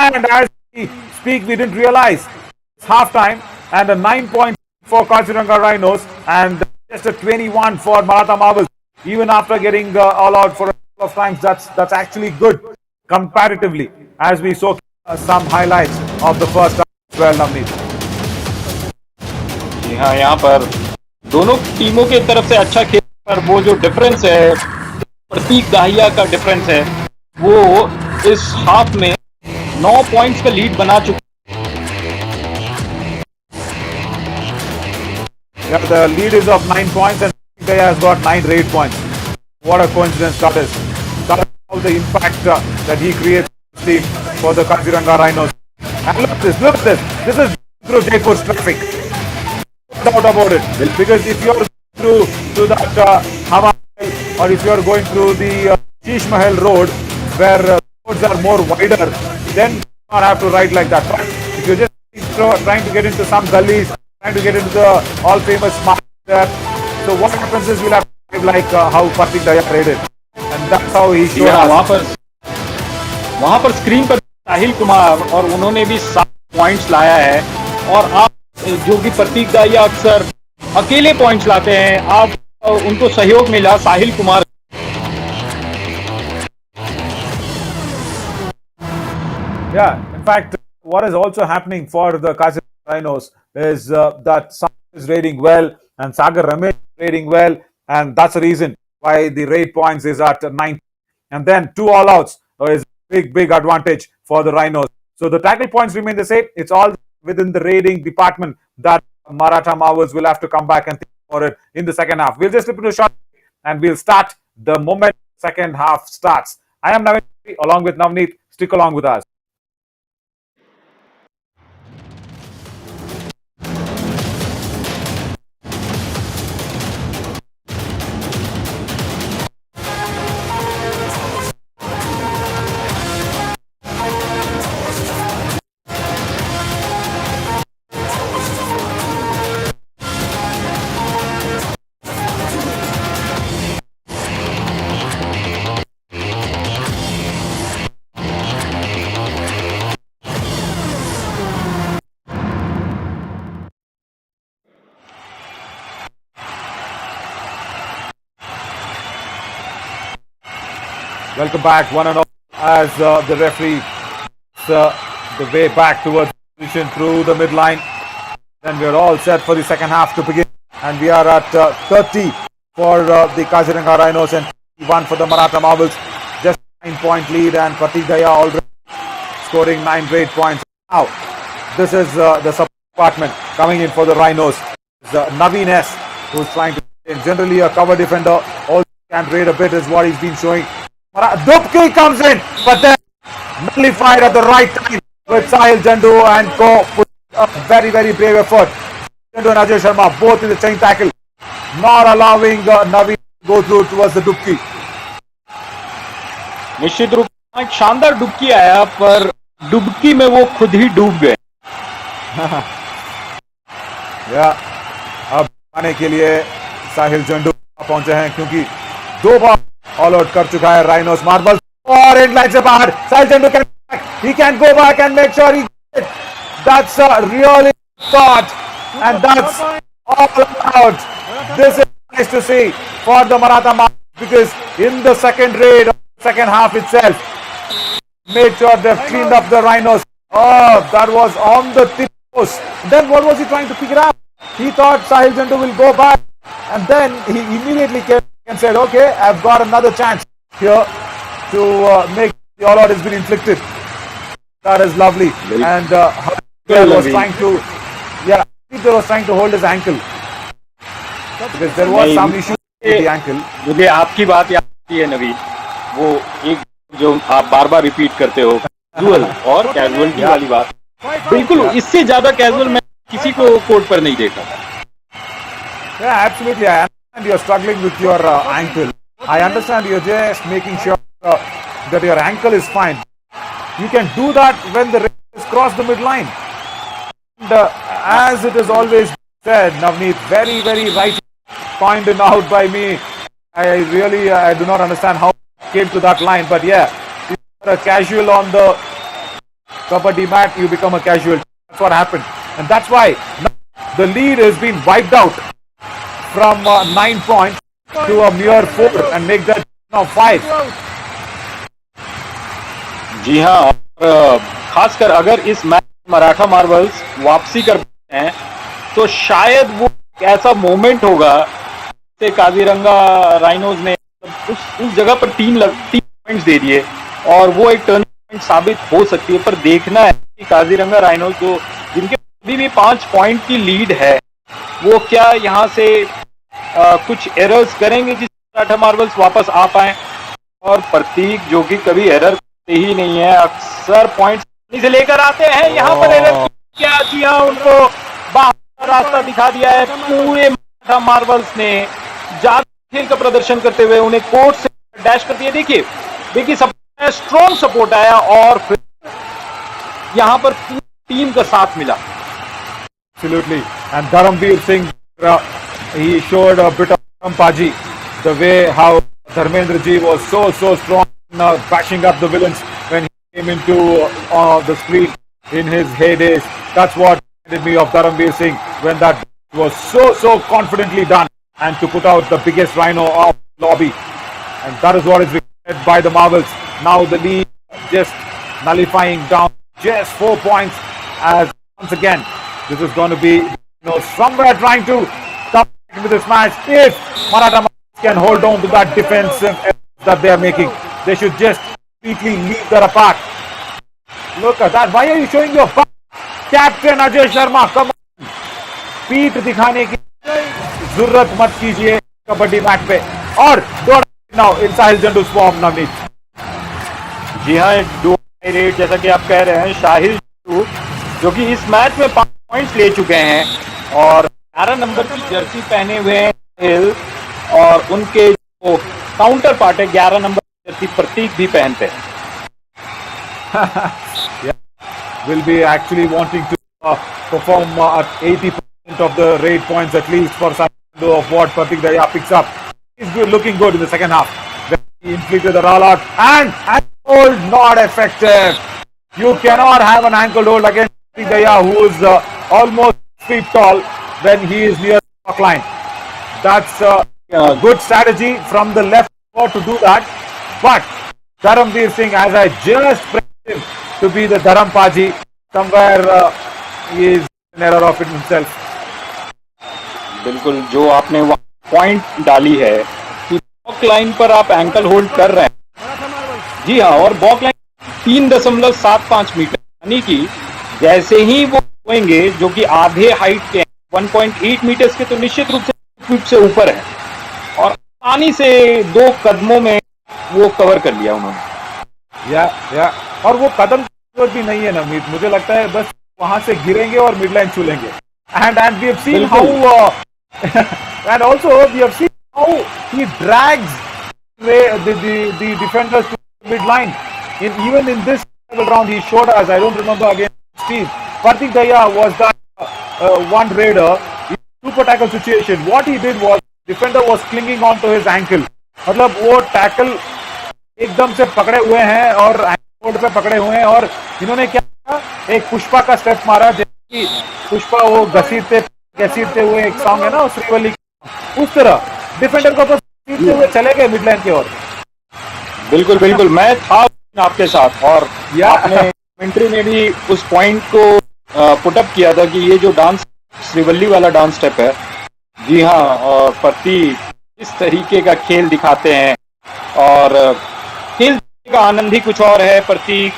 And as we speak, we didn't realize it's halftime and a 9 point for Kaziranga Rhinos and just a 21 for Maratha Marvels. Even after getting all out for a couple of times, that's actually good comparatively. As we saw some highlights of the first half as well, Navneet. जी हाँ, यहाँ पर दोनों टीमों की तरफ से अच्छा खेल, पर वो जो डिफरेंस है, प्रतीक दाहिया का डिफरेंस है, वो इस हाफ में 9 पॉइंट्स का लीड बना चुका। Yeah, the lead is of 9 points and Daya has got 9 raid points. What a coincidence that is. That is all the impact that he creates for the Kaziranga Rhinos. And look at this. This is through Jaipur's traffic. No doubt about it. Because if you're through that Hawa, or if you're going through the Sheesh Mahal road, where roads are more wider, then you don't have to ride like that. But if you're just trying to get into some gullies, trying to get into the all famous market there, so what happens is we'll have to drive like how Pratik Daya raided. And that's how he showed us. वहां पर screen पर साहिल कुमार और उन्होंने भी 7 points लाया है। और आप जो कि प्रतीक दाहिया अक्सर अकेले पॉइंट्स लाते हैं, आप उनको सहयोग मिला Sahil Kumar. Yeah, in fact, what is also happening for the Kaziranga Rhinos is that Sagar is raiding well and Sagar Ramesh is raiding well, and that's the reason why the raid points is at 9. And then 2 all-outs is a big advantage for the Rhinos. So the tackle points remain the same. It's all within the raiding department that Maratha Marvels will have to come back and think for it in the second half. We'll just slip into a short and we'll start the moment second half starts. I am Naveen along with Navneet. Stick along with us. Welcome back, one and all, as the referee the way back towards position through the midline. Then we are all set for the second half to begin, and we are at 30 for the Kaziranga Rhinos and 1 for the Maratha Marvels. Just 9-point lead, and Pratik Daya already scoring 9 great points. Now, this is the support department coming in for the Rhinos. It's Naveen S, who's trying to generally a cover defender, also can raid a bit is what he's been showing. Dubki comes in, but then nullified at the right time with Sahil Jandu and Co. Put a very brave effort. Jandu and Ajay Sharma both in the chain tackle, not allowing Naveen to go through towards the Dubki. निश्चित रूप से एक शानदार डुबकी आया, पर डुबकी में वो खुद ही डूब गए. अब आने के लिए साहिल जंडू पहुंचे हैं, क्योंकि 2 बार ऑल आउट कर चुका है राइनोस मार्बल, और एंड लाइन से बाहर Sahil Jandu can go back and make sure he that's a really shot and that's all out. This is nice to see for the Maratha marvel, because in the second raid second half itself made sure they've cleaned up the Rhinos. Oh, that was on the tip post. Then what was he trying to figure out? He thought Sahil Jandu will go back, and then he immediately came and said, okay, I've got another chance here to make the all out has been inflicted. That is lovely. And Haryana was trying to was trying to hold his ankle, because there was some issue with the ankle. मुझे आपकी बात याद आती है नवीन, वो एक जो आप बार बार रिपीट करते हो, कैजुअल और कैजुअलिटी वाली बात. बिल्कुल इससे ज्यादा कैजुअल मैं किसी को कोर्ट पर नहीं देखा. Yeah, absolutely. I understand you're struggling with your ankle. I understand you're just making sure that your ankle is fine. You can do that when the race cross the midline. And as it is always said, Navneet, very right pointed out by me. I do not understand how came to that line, but yeah, if you're a casual on the kabaddi mat, you become a casual. That's what happened, and that's why the lead has been wiped out from 9 points to a mere 4 and make that now 5. जी हाँ, और खासकर अगर इस match Maratha Marvels वापसी कर पाते हैं, तो शायद वो ऐसा मोमेंट होगा कि काजीरंगा राइनोज ने उस जगह पर 3 पॉइंट्स दे दिए, और वो एक टर्निंग पॉइंट साबित हो सकती है. पर देखना है कि काजीरंगा राइनोज जो जिनके अभी भी 5 पॉइंट की लीड है, वो क्या यहाँ से कुछ एरर्स करेंगे जिससे मराठा मार्वल्स वापस आ पाए. और प्रतीक जो कि कभी एरर करते ही नहीं है, अक्सर पॉइंट्स से लेकर आते हैं, यहाँ पर एरर क्या किया, उनको बाहर का रास्ता दिखा दिया है. पूरे मराठा मार्वल्स ने ज्यादा खेल का प्रदर्शन करते हुए उन्हें कोर्ट से डैश कर दिया. देखिए स्ट्रॉन्ग सपोर्ट आया, और फिर यहाँ पर पूरी टीम का साथ मिला. Absolutely. And Dharamveer Singh, he showed a bit of Paji, the way how Dharmendra ji was so strong in bashing up the villains when he came into the screen in his heydays. That's what reminded me of Dharamveer Singh, when that was so confidently done, and to put out the biggest rhino of the lobby. And that is what is required by the Marvels. Now the lead just nullifying down just 4 points, as once again this is going to be somewhere trying to come back with this match. If Maratha can hold on to that defensive that they are making, they should just completely leave that apart. Look at that. Why are you showing your back? Captain Ajay Sharma, come on. पीठ दिखाने की जरूरत मत कीजिए kabaddi match पे. और now in Sahil Jandu form. Navneet ji हाँ, दो रेट जैसा कि आप कह रहे हैं, साहिल जंडू जो कि इस मैच में 5 पॉइंट्स ले चुके हैं, और 11 नंबर की जर्सी पहने हुए हैं, और उनके जो काउंटर पार्ट है 11 नंबर की जर्सी प्रतीक भी पहनते हैं. will be actually wanting to perform at 80% of the raid points at least for some of what Pratik Daya picks up. He's looking good in the second half. Then he inflicted the roll out, and hold not effective. You cannot have an ankle hold against Pratik Daya, who is almost 6 feet tall when he is near the clock line. That's a good strategy from the left to do that, but Dharamveer Singh, as I just praised him to be the Dharampaji, somewhere he is an error of it himself. बिल्कुल, जो आपने point डाली है कि बॉक line पर आप ankle hold कर रहे हैं, जी हाँ, और बॉक लाइन 3.75 मीटर, यानी कि जैसे ही वो होंगे जो कि आधे हाइट के 1.8 मीटर्स के, तो निश्चित रूप से फीट से ऊपर है और आसानी से 2 कदमों में वो कवर कर लिया उन्होंने। या और वो कदम भी नहीं है नवनीत, मुझे लगता है बस वहां से गिरेंगे और मिड लाइन छू लेंगे। And we have seen how and also we have seen how he drags the defenders to mid line. Even in this round he showed us, I don't remember against Steve, Kartik Daya was that one raider in super tackle situation. What he did was defender was clinging on to his ankle, मतलब वो tackle एकदम से पकड़े हुए हैं और ankle पे पकड़े हुए हैं, और इन्होंने क्या किया, एक पुष्पा का स्टेप मारा, जैसे कि पुष्पा वो घसीटते हुए एक सॉन्ग है ना श्रीवल्ली, उस तरह डिफेंडर को घसीटते हुए चले गए मिड लाइन की ओर। बिल्कुल बिल्कुल, मैं था आपके साथ, और आपने कमेंट्री में भी उस पॉइंट को पुटअप किया था कि ये जो डांस श्रीवल्ली वाला डांस स्टेप है, जी हाँ, और प्रति इस तरीके का खेल दिखाते हैं और खेल का आनंद ही कुछ और है। प्रतीक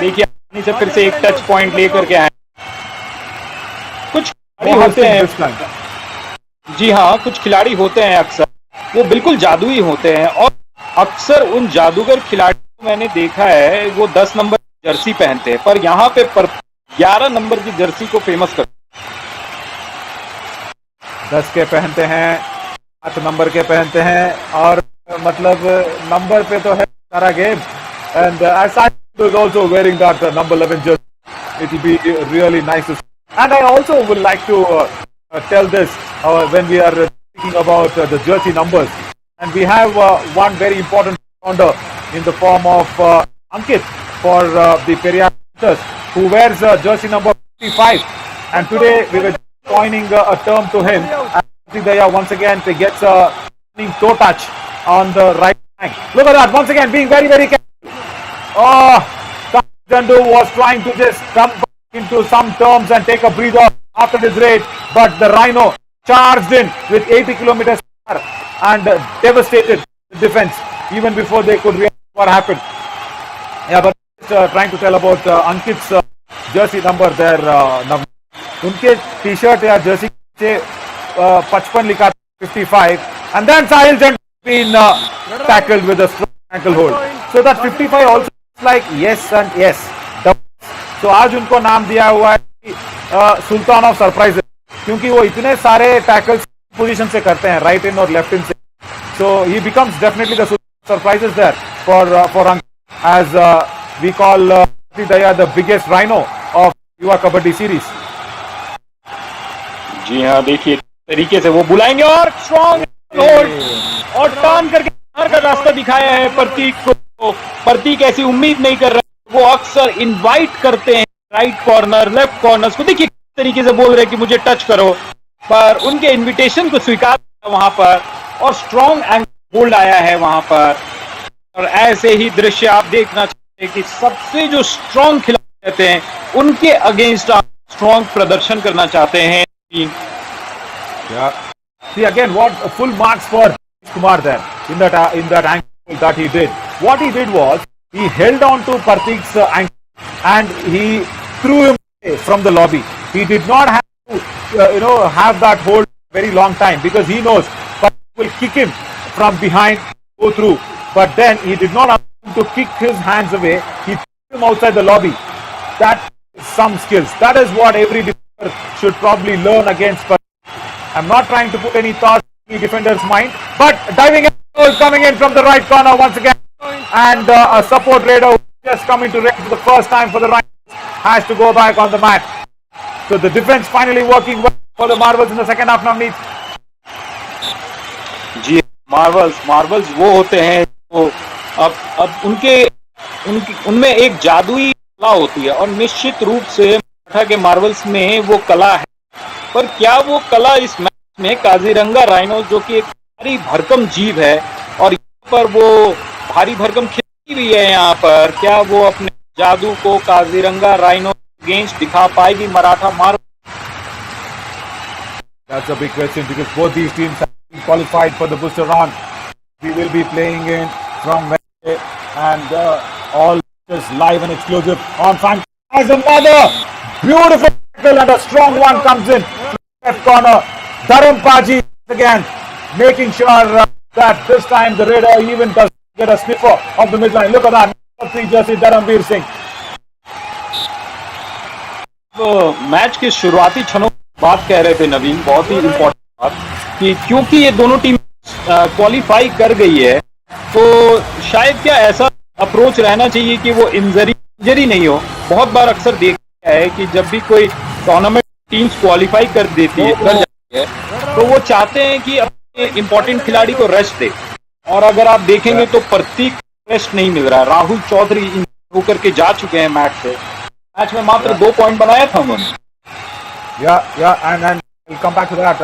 देखिए से फिर से एक टच पॉइंट लेकर के आए। कुछ खिलाड़ी होते हैं, जी हाँ, कुछ खिलाड़ी होते हैं अक्सर वो बिल्कुल जादुई होते हैं, और अक्सर उन जादूगर खिलाड़ियों को मैंने देखा है वो 10 नंबर जर्सी पहनते हैं, पर यहाँ पे 11 नंबर की जर्सी को फेमस करते हैं। 10 के पहनते हैं, 8 नंबर के पहनते हैं, और मतलब नंबर पे तो है सारा game. And Sahil is also wearing that number 11 jersey. It will be really nice to see. And I also would like to tell this when we are speaking about the jersey numbers. And we have one very important rounder in the form of Ankit for the Periyar Panthers, who wears jersey number 55. And today we were coining a term to him. And Daya once again gets a toe touch on the right flank. Look at that, once again being very, very careful. Oh, Jandu was trying to just come into some terms and take a breather after this raid, but the Rhino charged in with 80 kilometers per hour and devastated the defense even before they could realize what happened. Yeah, but trying to tell about Ankit's jersey number there. उनके T-shirt या Jersey से 55 लिखा 55, and then Sahil Jandu been tackled with a strong ankle hold. So that 55 also like yes and yes. तो आज उनको नाम दिया हुआ है सुल्तान ऑफ सरप्राइजेस, क्योंकि वो इतने सारे टैकल्स पोजीशन से करते हैं, राइट इन और लेफ्ट इन से। So he becomes definitely the surprises there for as we call Daya the biggest rhino of Yuva kabaddi series. जी हाँ, देखिए तरीके से वो बुलाएंगे और स्ट्रॉन्ग होल्ड और टर्न करके बाहर का रास्ता दिखाया है प्रतीक को। प्रतीक ऐसी उम्मीद नहीं कर रहे, वो अक्सर इनवाइट करते हैं राइट कॉर्नर लेफ्ट कॉर्नर्स को। देखिए किस तरीके से बोल रहे हैं कि मुझे टच करो, पर उनके इनविटेशन को स्वीकार वहां पर, और स्ट्रॉन्ग एंकल होल्ड आया है वहां पर। और ऐसे ही दृश्य आप देखना चाहते हैं कि सबसे जो स्ट्रॉन्ग खिलाड़ी रहते हैं उनके अगेंस्ट आप स्ट्रॉन्ग प्रदर्शन करना चाहते हैं। See again what full marks for Kumar there in that ankle that he did. What he did was he held on to Partik's ankle and he threw him away from the lobby. He did not have to have that hold very long time, because he knows Partik will kick him from behind, go through. But then he did not allow him to kick his hands away. He threw him outside the lobby. That is some skills. That is what every defender should probably learn against Partik. I'm not trying to put any thoughts in the defender's mind, but diving in, coming in from the right corner once again, and a support raider who just coming to raid for the first time for the Rhinos has to go back on the mat. So the defense finally working well for the Marvels in the second half. Navneet. जी, Marvels वो होते हैं तो अब उनमें एक जादुई कला होती है, और निश्चित रूप से मराठा के मार्वल्स में वो कला है। पर क्या वो कला इस मैच में काजीरंगा राइनोस, जो कि एक भारी भरकम जीव है, और यहाँ पर वो भारी भरकम खिलाड़ी भी है यहाँ पर, क्या वो अपने जादू को काजीरंगा राइनो अगेंस्ट दिखा पाएगी Maratha Marvel? That's a big question because both these teams have been qualified for the booster round. We will be playing in from Wednesday and all is live and exclusive on Panchala. As another beautiful tackle and a strong one comes in left corner. Dharam Paji again making sure that this time the Raider even does get a sniffer of the midline. Look at that. Number 3 jersey Dharamveer Singh. Match के शुरुआती क्षणों की बात कह रहे थे नवीन, बहुत ही important बात कि क्योंकि ये दोनों टीम क्वालिफाई कर गई है तो शायद क्या ऐसा अप्रोच रहना चाहिए कि वो इंजरी नहीं हो। बहुत बार अक्सर देखा है कि जब भी कोई टूर्नामेंट टीम्स क्वालिफाई कर देती है, कर जाती है, तो वो चाहते हैं कि अपने इम्पोर्टेंट खिलाड़ी को रेस्ट दे, और अगर आप देखेंगे तो प्रतीक रेस्ट नहीं मिल रहा है। राहुल चौधरी होकर के जा चुके हैं मैच से, मैच में मात्र 2 पॉइंट बनाया था उन्होंने। And we'll come back to that.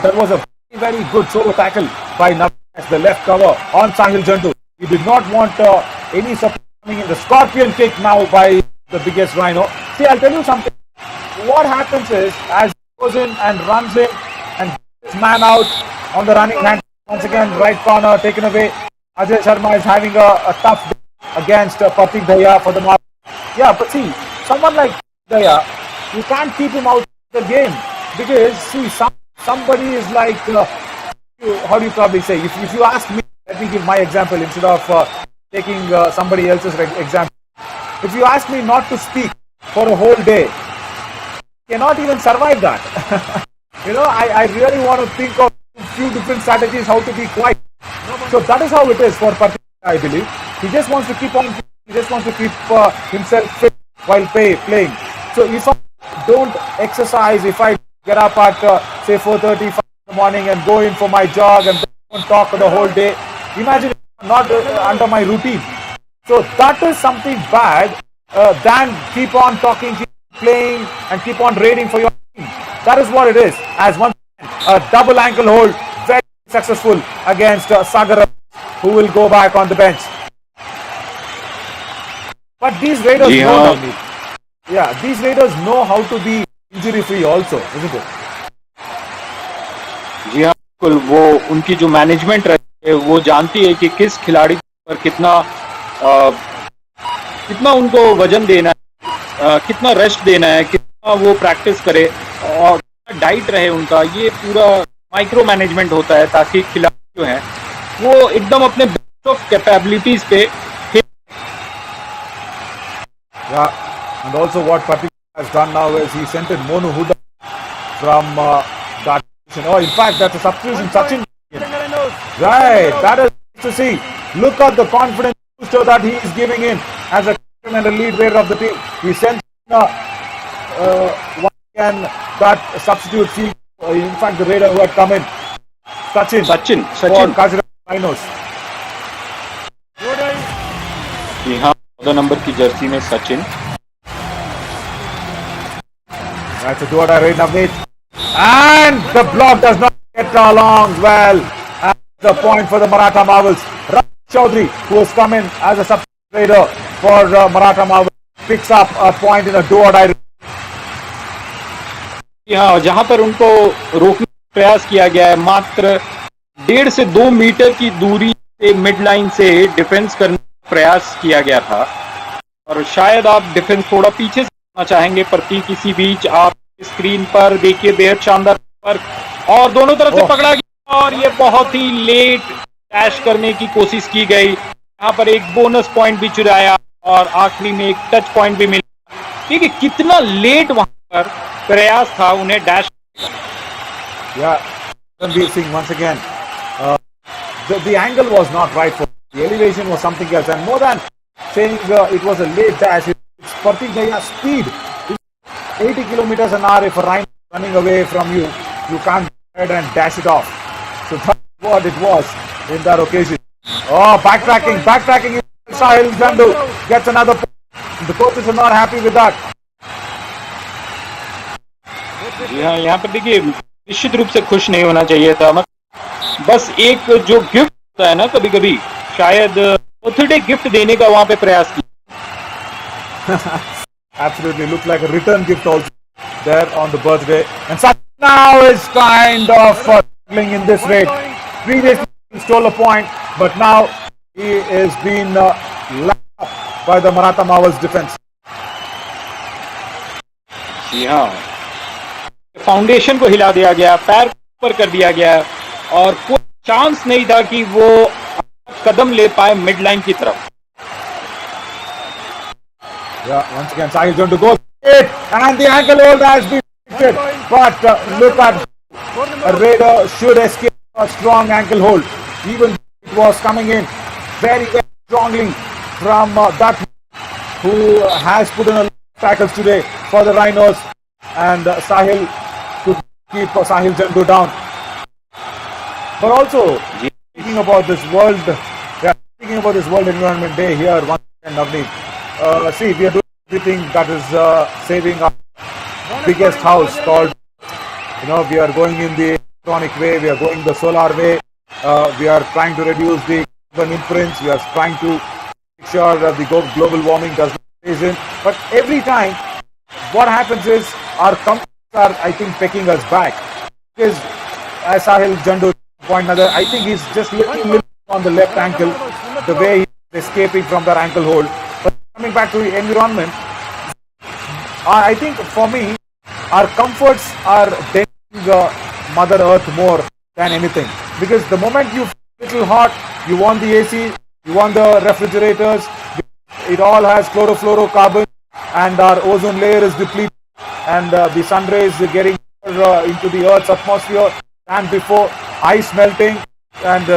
That was a very good solo tackle by Navas, the left cover on Sahil Jandu. He did not want any support coming in. The scorpion kick now by the biggest Rhino. See, I'll tell you something. What happens is, as he goes in and runs in and gets his man out on the running hand, once again, right corner taken away. Ajay Sharma is having a tough day against Pratik Daya for the Maratha. Yeah, but see, someone like Daya, you can't keep him out of the game because, see, somebody is like, how do you probably say, if you ask me, let me give my example instead of taking somebody else's example. If you ask me not to speak for a whole day, I cannot even survive that. I really want to think of a few different strategies how to be quiet. So that is how it is for Pratik, I believe. He just wants to keep on, he just wants to keep himself fit while playing. So if I don't exercise, if I get up at say 4:30, 5 in the morning and go in for my jog and don't talk for the whole day, imagine if I'm not under my routine. So that is something bad than keep on talking, keep playing and keep on raiding for your team. That is what it is. As one a double ankle hold, very successful against Sagar, who will go back on the bench. But these Raiders these Raiders know how to be injury free also, isn't it? जी हाँ, बिल्कुल। वो उनकी जो management रहती है वो जानती है कि किस खिलाड़ी पर कितना उनको वजन देना है, कितना रेस्ट देना है, कितना वो प्रैक्टिस करे और डाइट रहे उनका। ये पूरा माइक्रो मैनेजमेंट होता है ताकि खिलाड़ी जो हैं वो एकदम अपने बेस्ट ऑफ कैपेबिलिटीज पे। Yeah, and also what Pratik has done now is he sent in Monu Huda from that position. Oh, in fact, that's a substitution. Sachin. Right, that is to see. Look at the confidence booster that he is giving in as a captain and a lead raider of the team. He sent once again that substitute field. In fact, the raider who had come in, Sachin. For Kaziranga Rhinos. जी हाँ, 14 number की Jersey में Sachin. That's a two-order raid, Navneet. And the block does not get along well. And the point for the Maratha Marvels. Rahul Chaudhary, who has come in as a substitute raider for Maratha Marvels, picks up a point in a do-or-die. हाँ, जहां पर उनको रोकने का प्रयास किया गया है, मात्र 1.5 से 2 मीटर की दूरी से मिड लाइन से डिफेंस करने का प्रयास किया गया था, और शायद आप डिफेंस थोड़ा पीछे से करना चाहेंगे। प्रतीक इसी बीच आप स्क्रीन पर देखिए, बेहद शानदार पर, और दोनों तरफ से पकड़ा गया और ये बहुत ही लेट डैश करने की कोशिश की गई। यहाँ पर एक बोनस पॉइंट भी चुराया और आखिरी में एक टच पॉइंट भी मिला। देखिए कितना लेट वहां पर प्रयास था उन्हें dash. Yeah, Ranveer Singh once again. The angle was not right for the elevation was something else, and more than saying it was a late dash, it's Pratik Daya's speed. 80 kilometers an hour. If a Rhino is running away from you, you can't go ahead and dash it off. So that's what it was in that occasion. Oh, backtracking. Sahil Jandu gets another point. The coaches are not happy with that. जी हाँ, यहाँ पर देखिए निश्चित रूप से खुश नहीं होना चाहिए था। बस एक जो गिफ्ट होता है ना, कभी कभी शायद बर्थडे गिफ्ट देने का वहां पे प्रयास किया। Absolutely, looked like a return gift also there on the birthday. And Sahil now is kind of struggling in this raid. Previously he stole a point, but now he is being lapped up by the Maratha Marvels defense. जी हाँ, foundation को हिला दिया गया, पैर ऊपर कर दिया गया और कोई चांस नहीं था कि वो कदम ले पाए मिड लाइन की तरफ। Yeah, once again Sahil going to go it, and the ankle hold has been hit, but look at a raider should escape a strong ankle hold, even it was coming in very strongly from that who has put in a lot of tackles today for the Rhinos, and Sahil could keep Sahil Jandu down. But also speaking about this world environment day here once again, Navneet. See, we are doing everything that is saving our biggest house called, we are going in the electronic way, we are going the solar way, we are trying to reduce the carbon imprints, we are trying to make sure that the global warming does not phase in. But every time, what happens is our companies are, I think, pecking us back. Because as Sahil Jandu point another, I think he's just little on the left ankle, the way he's escaping from that ankle hold. Coming back to the environment, I think for me, our comforts are denting Mother Earth more than anything. Because the moment you feel a little hot, you want the AC, you want the refrigerators, it all has chlorofluorocarbon, and our ozone layer is depleted, and the sun rays are getting into the Earth's atmosphere, and before ice melting, and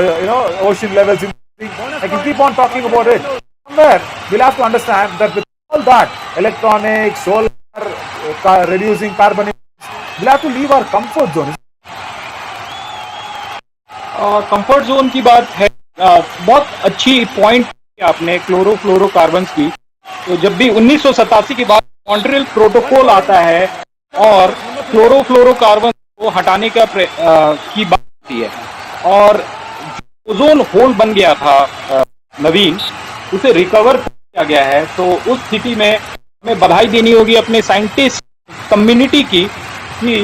ocean levels increasing. I can keep on talking about it. Somewhere we'll have to understand that with all that electronics, solar, reducing carbon emissions, we'll have to leave our comfort zone. Comfort zone की बात है, बहुत अच्छी point आपने chlorofluorocarbons की। तो जब भी 1987 के बाद मॉन्ट्रियल प्रोटोकॉल आता है और क्लोरोफ्लोरोकार्बन को हटाने की बात होती है और ओजोन होल बन गया था नवीन, उसे रिकवर किया गया है। तो उस स्थिति में हमें बधाई देनी होगी अपने साइंटिस्ट कम्युनिटी की कि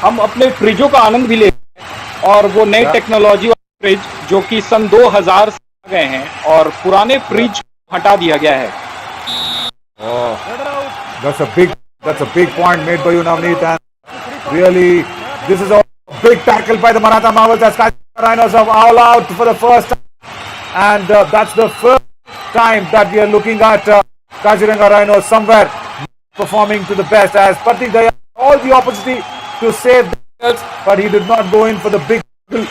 हम अपने फ्रिजों का आनंद भी ले और वो नई टेक्नोलॉजी वाले फ्रिज जो कि सन 2000 से आ गए हैं और पुराने फ्रिज हटा दिया गया है। That's a big point made by you, Navneet, and really this is a big tackle by the Maratha Marvels as Kaziranga Rhinos are all out for the first time, and that's the first time that we are looking at Kaziranga Rhinos somewhere performing to the best, as Pratik Daya had all the opportunity to save themselves, but he did not go in for the big goal.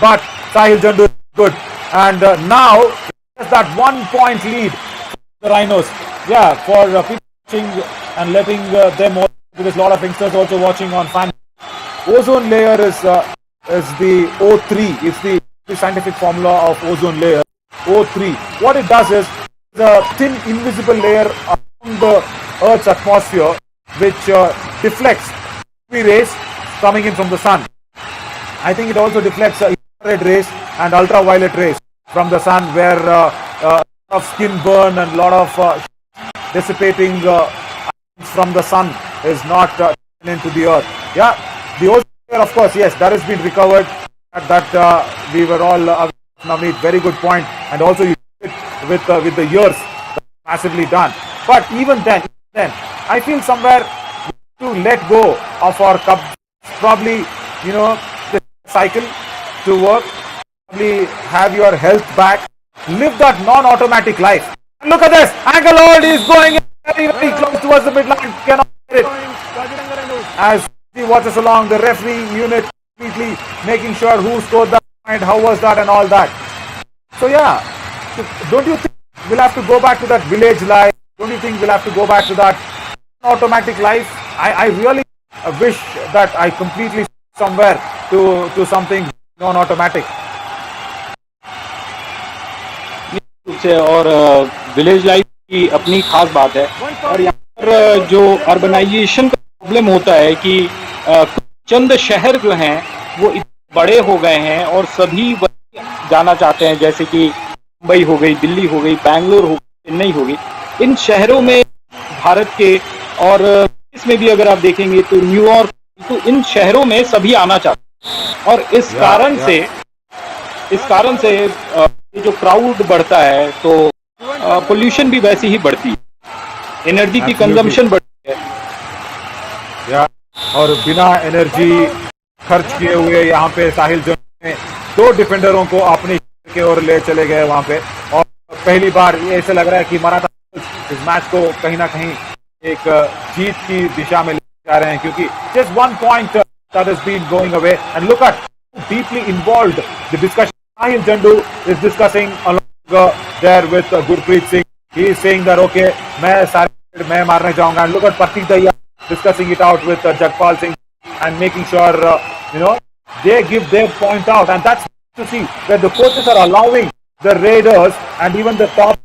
But Sahil Jandu is good, and now just that 1 point lead for the Rhinos. Yeah, for people watching and letting them all, because a lot of youngsters also watching on fan. Ozone layer is the O3. It's the scientific formula of ozone layer. O3. What it does is the thin invisible layer around the Earth's atmosphere, which deflects UV rays coming in from the sun. I think it also deflects infrared rays and ultraviolet rays from the sun, where a lot of skin burn and a lot of dissipating from the sun is not into the earth. Yeah, the ozone layer, of course, yes, that has been recovered. That we were all Navneet, very good point, and also you did it with the years, massively done. But even then, I feel somewhere to let go of our cup, probably the cycle to work, probably have your health back, live that non-automatic life. Look at this, ankle hold is going very, very close towards the midline, cannot get it. As he watches along, the referee unit completely making sure who scored that point, how was that, and all that. So yeah, don't you think we'll have to go back to that village life? Don't you think we'll have to go back to that automatic life? I really wish that I completely somewhere to something non-automatic. और village life की अपनी खास बात है, और यहाँ पर जो अर्बनाइजेशन का प्रॉब्लम होता है कि चंद शहर जो हैं वो इतने बड़े हो गए हैं और सभी जाना चाहते हैं, जैसे कि मुंबई हो गई, दिल्ली हो गई, बैंगलोर हो गई, चेन्नई हो गई, इन शहरों में भारत के और इसमें भी अगर आप देखेंगे तो न्यूयॉर्क, तो इन शहरों में सभी आना चाहते हैं और इस कारण से ये जो क्राउड बढ़ता है तो पोल्यूशन भी वैसी ही बढ़ती है, एनर्जी की कंजम्पशन बढ़ती है। और बिना एनर्जी खर्च किए हुए यहाँ पे साहिल जो ने 2 डिफेंडरों को अपनी की ओर ले चले गए वहां पे, और पहली बार ये ऐसे लग रहा है कि मराठा इस मैच को कहीं ना कहीं एक जीत की दिशा में ले जा रहे हैं, क्योंकि just 1 point that has been going away, and look at how deeply involved the discussion. Sahil Jandu is discussing along there with Gurpreet Singh. He is saying that okay, मैं मारने जाऊंगा, and look at Pratik Daya discussing it out with Jagpal Singh and making sure they give their point out, and that's to see that the coaches are allowing the Raiders and even the top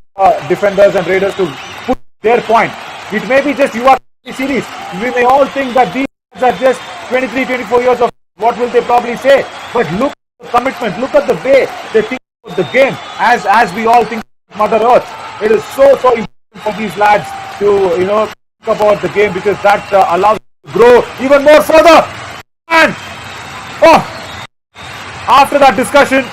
defenders and Raiders to put their point. It may be just Yuva Kabaddi series. We may all think that these guys are just 23, 24 years of what will they probably say, but look at the commitment, look at the way they think about the game, as we all think of Mother Earth. It is so important for these lads to think about the game, because that allows them to grow even more further. And after that discussion,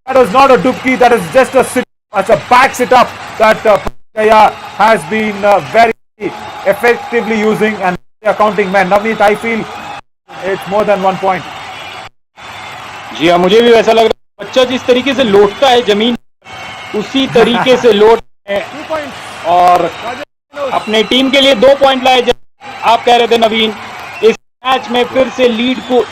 that was not a dubki, that is just a back sit up that Panchala has been very effectively using, and accounting man Navneet, I feel it's more than 1 point. जी हाँ, मुझे भी वैसा लग रहा है। बच्चा जिस तरीके से लौटता है जमीन, उसी तरीके से लौट है और अपने टीम के लिए 2 पॉइंट लाए। आप कह रहे थे नवीन, इस मैच में फिर से लीड को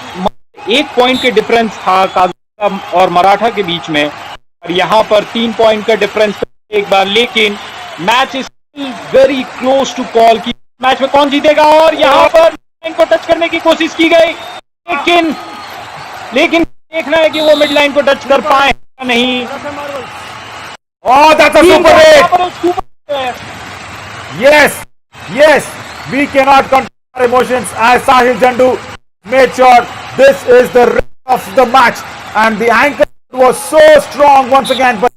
1 पॉइंट के डिफरेंस था काज़िरंगा और मराठा के बीच में, और यहाँ पर 3 पॉइंट का डिफरेंस एक बार, लेकिन match is very close to call की मैच में कौन जीतेगा। और यहाँ पर लाइन को टच करने की कोशिश की गई, लेकिन देखना है कि वो मिड लाइन को टच कर पाए नहीं। Oh, that's a super hit! Yes, we cannot control our emotions, as Sahil Jandu made sure this is the rest of the match, and the anchor was so strong once again, but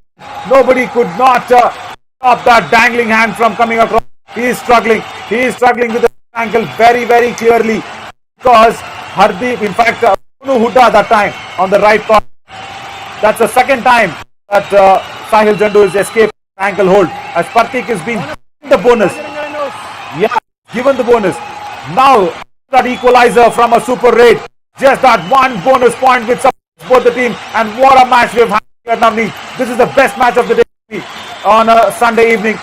nobody could not stop that dangling hand from coming across. He is struggling with the ankle very, very clearly, because Hardeep, in fact, Huda that time on the right corner. That's the second time that Sahil Jandu has escaped ankle hold, as Pratik is being given the bonus. Yeah, given the bonus. Now that equalizer from a super raid, just that 1 bonus point which supports both the teams, and what a match we've had here, Navneet. This is the best match of the day on a Sunday evening.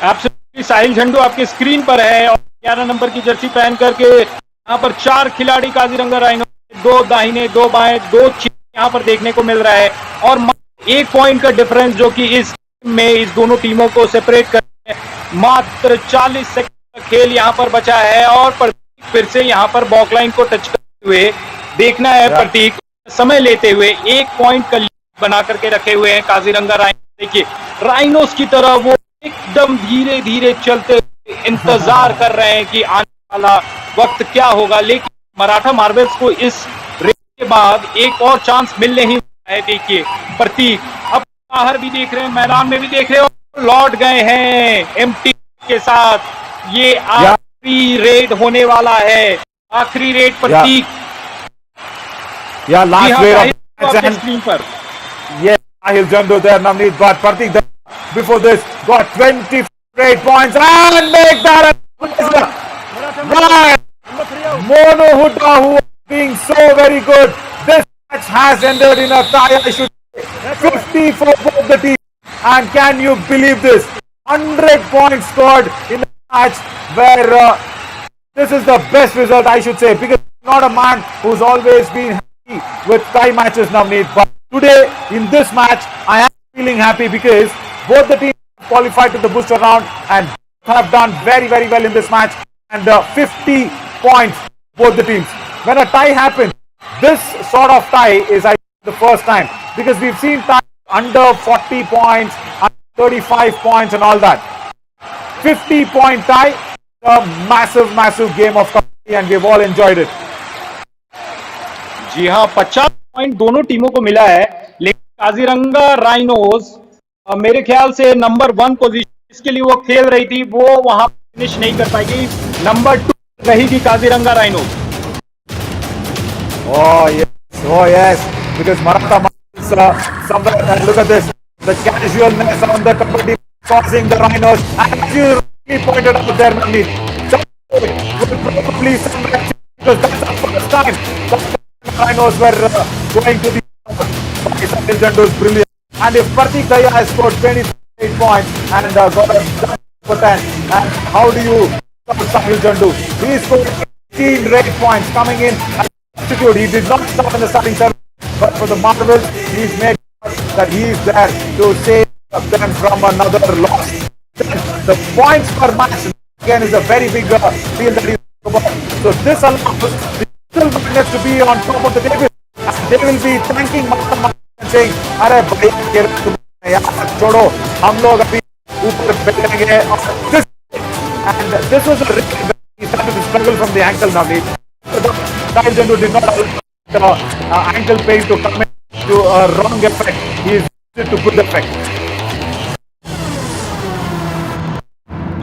Absolutely, साहिल झंडू आपके screen पर है और 11 number की Jersey पहन करके यहाँ पर 4 खिलाड़ी काजीरंगा राइनो, 2 दाहिने 2 बाएं 2 यहाँ पर देखने को मिल रहा है, और 1 पॉइंट का डिफरेंस जो कि इस में इस दोनों टीमों को सेपरेट कर रहे हैं। मात्र 40 सेकंड का खेल यहाँ पर बचा है, और प्रतीक फिर से यहाँ पर बॉकलाइन को टच करते हुए देखना है। प्रतीक समय लेते हुए 1 पॉइंट का लीड बना करके रखे हुए हैं काजीरंगा राइनो। देखिए राइनोस की तरह वो एकदम धीरे धीरे चलते हुए इंतजार कर रहे हैं कि आने वाला वक्त क्या होगा, लेकिन मराठा मार्बल्स को इस रेस के बाद एक और चांस मिलने ही है। देखिए प्रतीक अब बाहर भी देख रहे हैं, मैदान में भी देख रहे हो, लौट गए हैं एम्प्टी के साथ। ये आखिरी रेड होने वाला है, आखिरी raid Pratik. Last raid of screen पर Sahil Jandu there, Navneet, but Pratik before this got 28 points and make that right. Mono Huda, who was being so very good. This match has ended in a tie, I should say. 50 for both the teams. And can you believe this? 100 points scored in a match where this is the best result, I should say, because I'm not a man who's always been happy with tie matches, Navneet. But today, in this match, I am feeling happy because both the teams qualified to the booster round and have done very, very well in this match. And 50 points, both the teams. When a tie happens, this sort of tie is the first time, because we've seen ties under 40 points, under 35 points and all that. 50-point tie, a massive, massive game of kabaddi, and we've all enjoyed it. जी हाँ, 50 point दोनों टीमों को मिला है, लेकिन Kaziranga rhinos मेरे ख्याल से नंबर 1 पोजीशन इसके लिए वो खेल रही थी, वो वहां फिनिश नहीं कर पाएगी। नंबर 2 रहेगी Kaziranga rhinos. Oh yes, because Maratha is somewhere, and look at this, the casualness on the kabaddi causing the Rhinos, and as you really pointed out there, Navneet, will probably somewhere, because that's the first time the Rhinos were going to the Sahil Jandu's brilliant. And if Pratik Daya has scored 28 points and got a double for 10, and how do you stop Sahil Jandu? He scored 18 rate points coming in as a substitute. He did not start in the starting 7, but for the Marvels, he's made sure that he is there to save them from another loss. The points per match again is a very big field that he's about. So this allows the still Magnets to be on top of the table. They will be thanking Maratha and saying, "अरे भाई यार छोड़ो, हम लोग अभी ऊपर बैठेंगे." And this was a risk when he started to struggle from the ankle now. Sahil Jandu did not allow ankle pain to come into a wrong effect. He is used to good effect.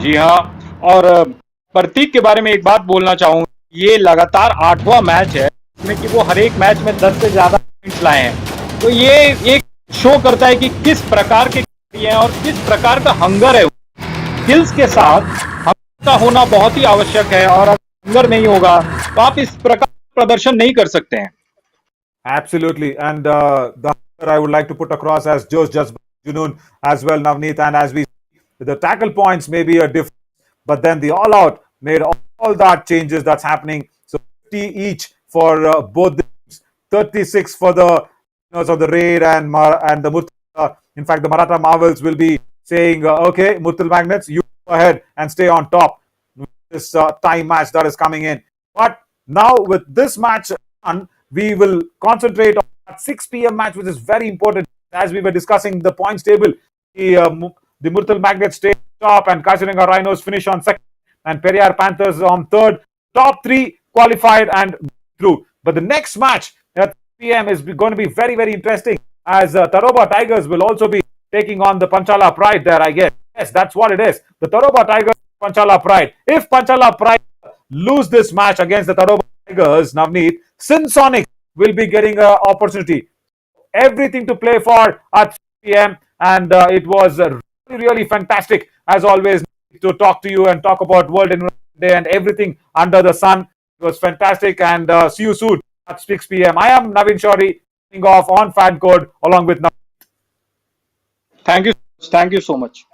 जी हाँ, और प्रतीक के बारे में एक बात बोलना चाहूंगा, ये लगातार 8वां मैच है जिसमें कि वो हर एक मैच में 10 से ज्यादा पॉइंट्स लाए हैं। तो ये एक शो करता है कि किस प्रकार के खिलाड़ी हैं और किस प्रकार का हंगर है। स्किल्स के साथ हंगर का होना बहुत ही आवश्यक है, और अगर हंगर नहीं होगा तो आप इस प्रकार प्रदर्शन नहीं कर सकते हैं। Absolutely, and the other I would like to put across as Judge Junoon as well, Navneet, and as we see, the tackle points may be a difference, but then the all-out made all that changes that's happening. So 50 each for both the teams, 36 for the winners of the raid and the Murtal. In fact, the Maratha Marvels will be saying, "Okay, Murtal Magnets, you go ahead and stay on top." This time match that is coming in, but now with this match on, we will concentrate on that 6 p.m. match, which is very important. As we were discussing the points table, the Murtal Magnets stay top, and Kaziranga Rhinos finish on second, and Periyar Panthers on third. Top 3 qualified and through. But the next match at 3 p.m. is going to be very, very interesting, as Tadoba Tigers will also be taking on the Panchala Pride there, I guess. Yes, that's what it is. The Tadoba Tigers, Panchala Pride. If Panchala Pride lose this match against the Tadoba Tigers, Navneet, Sonics will be getting an opportunity. Everything to play for at 3 p.m. And it was really fantastic, as always, to talk to you and talk about World Environment Day and everything under the sun. It was fantastic, and see you soon at 6 p.m. I am Navin Shori, signing off on Fan Code along with Navin. Thank you so much.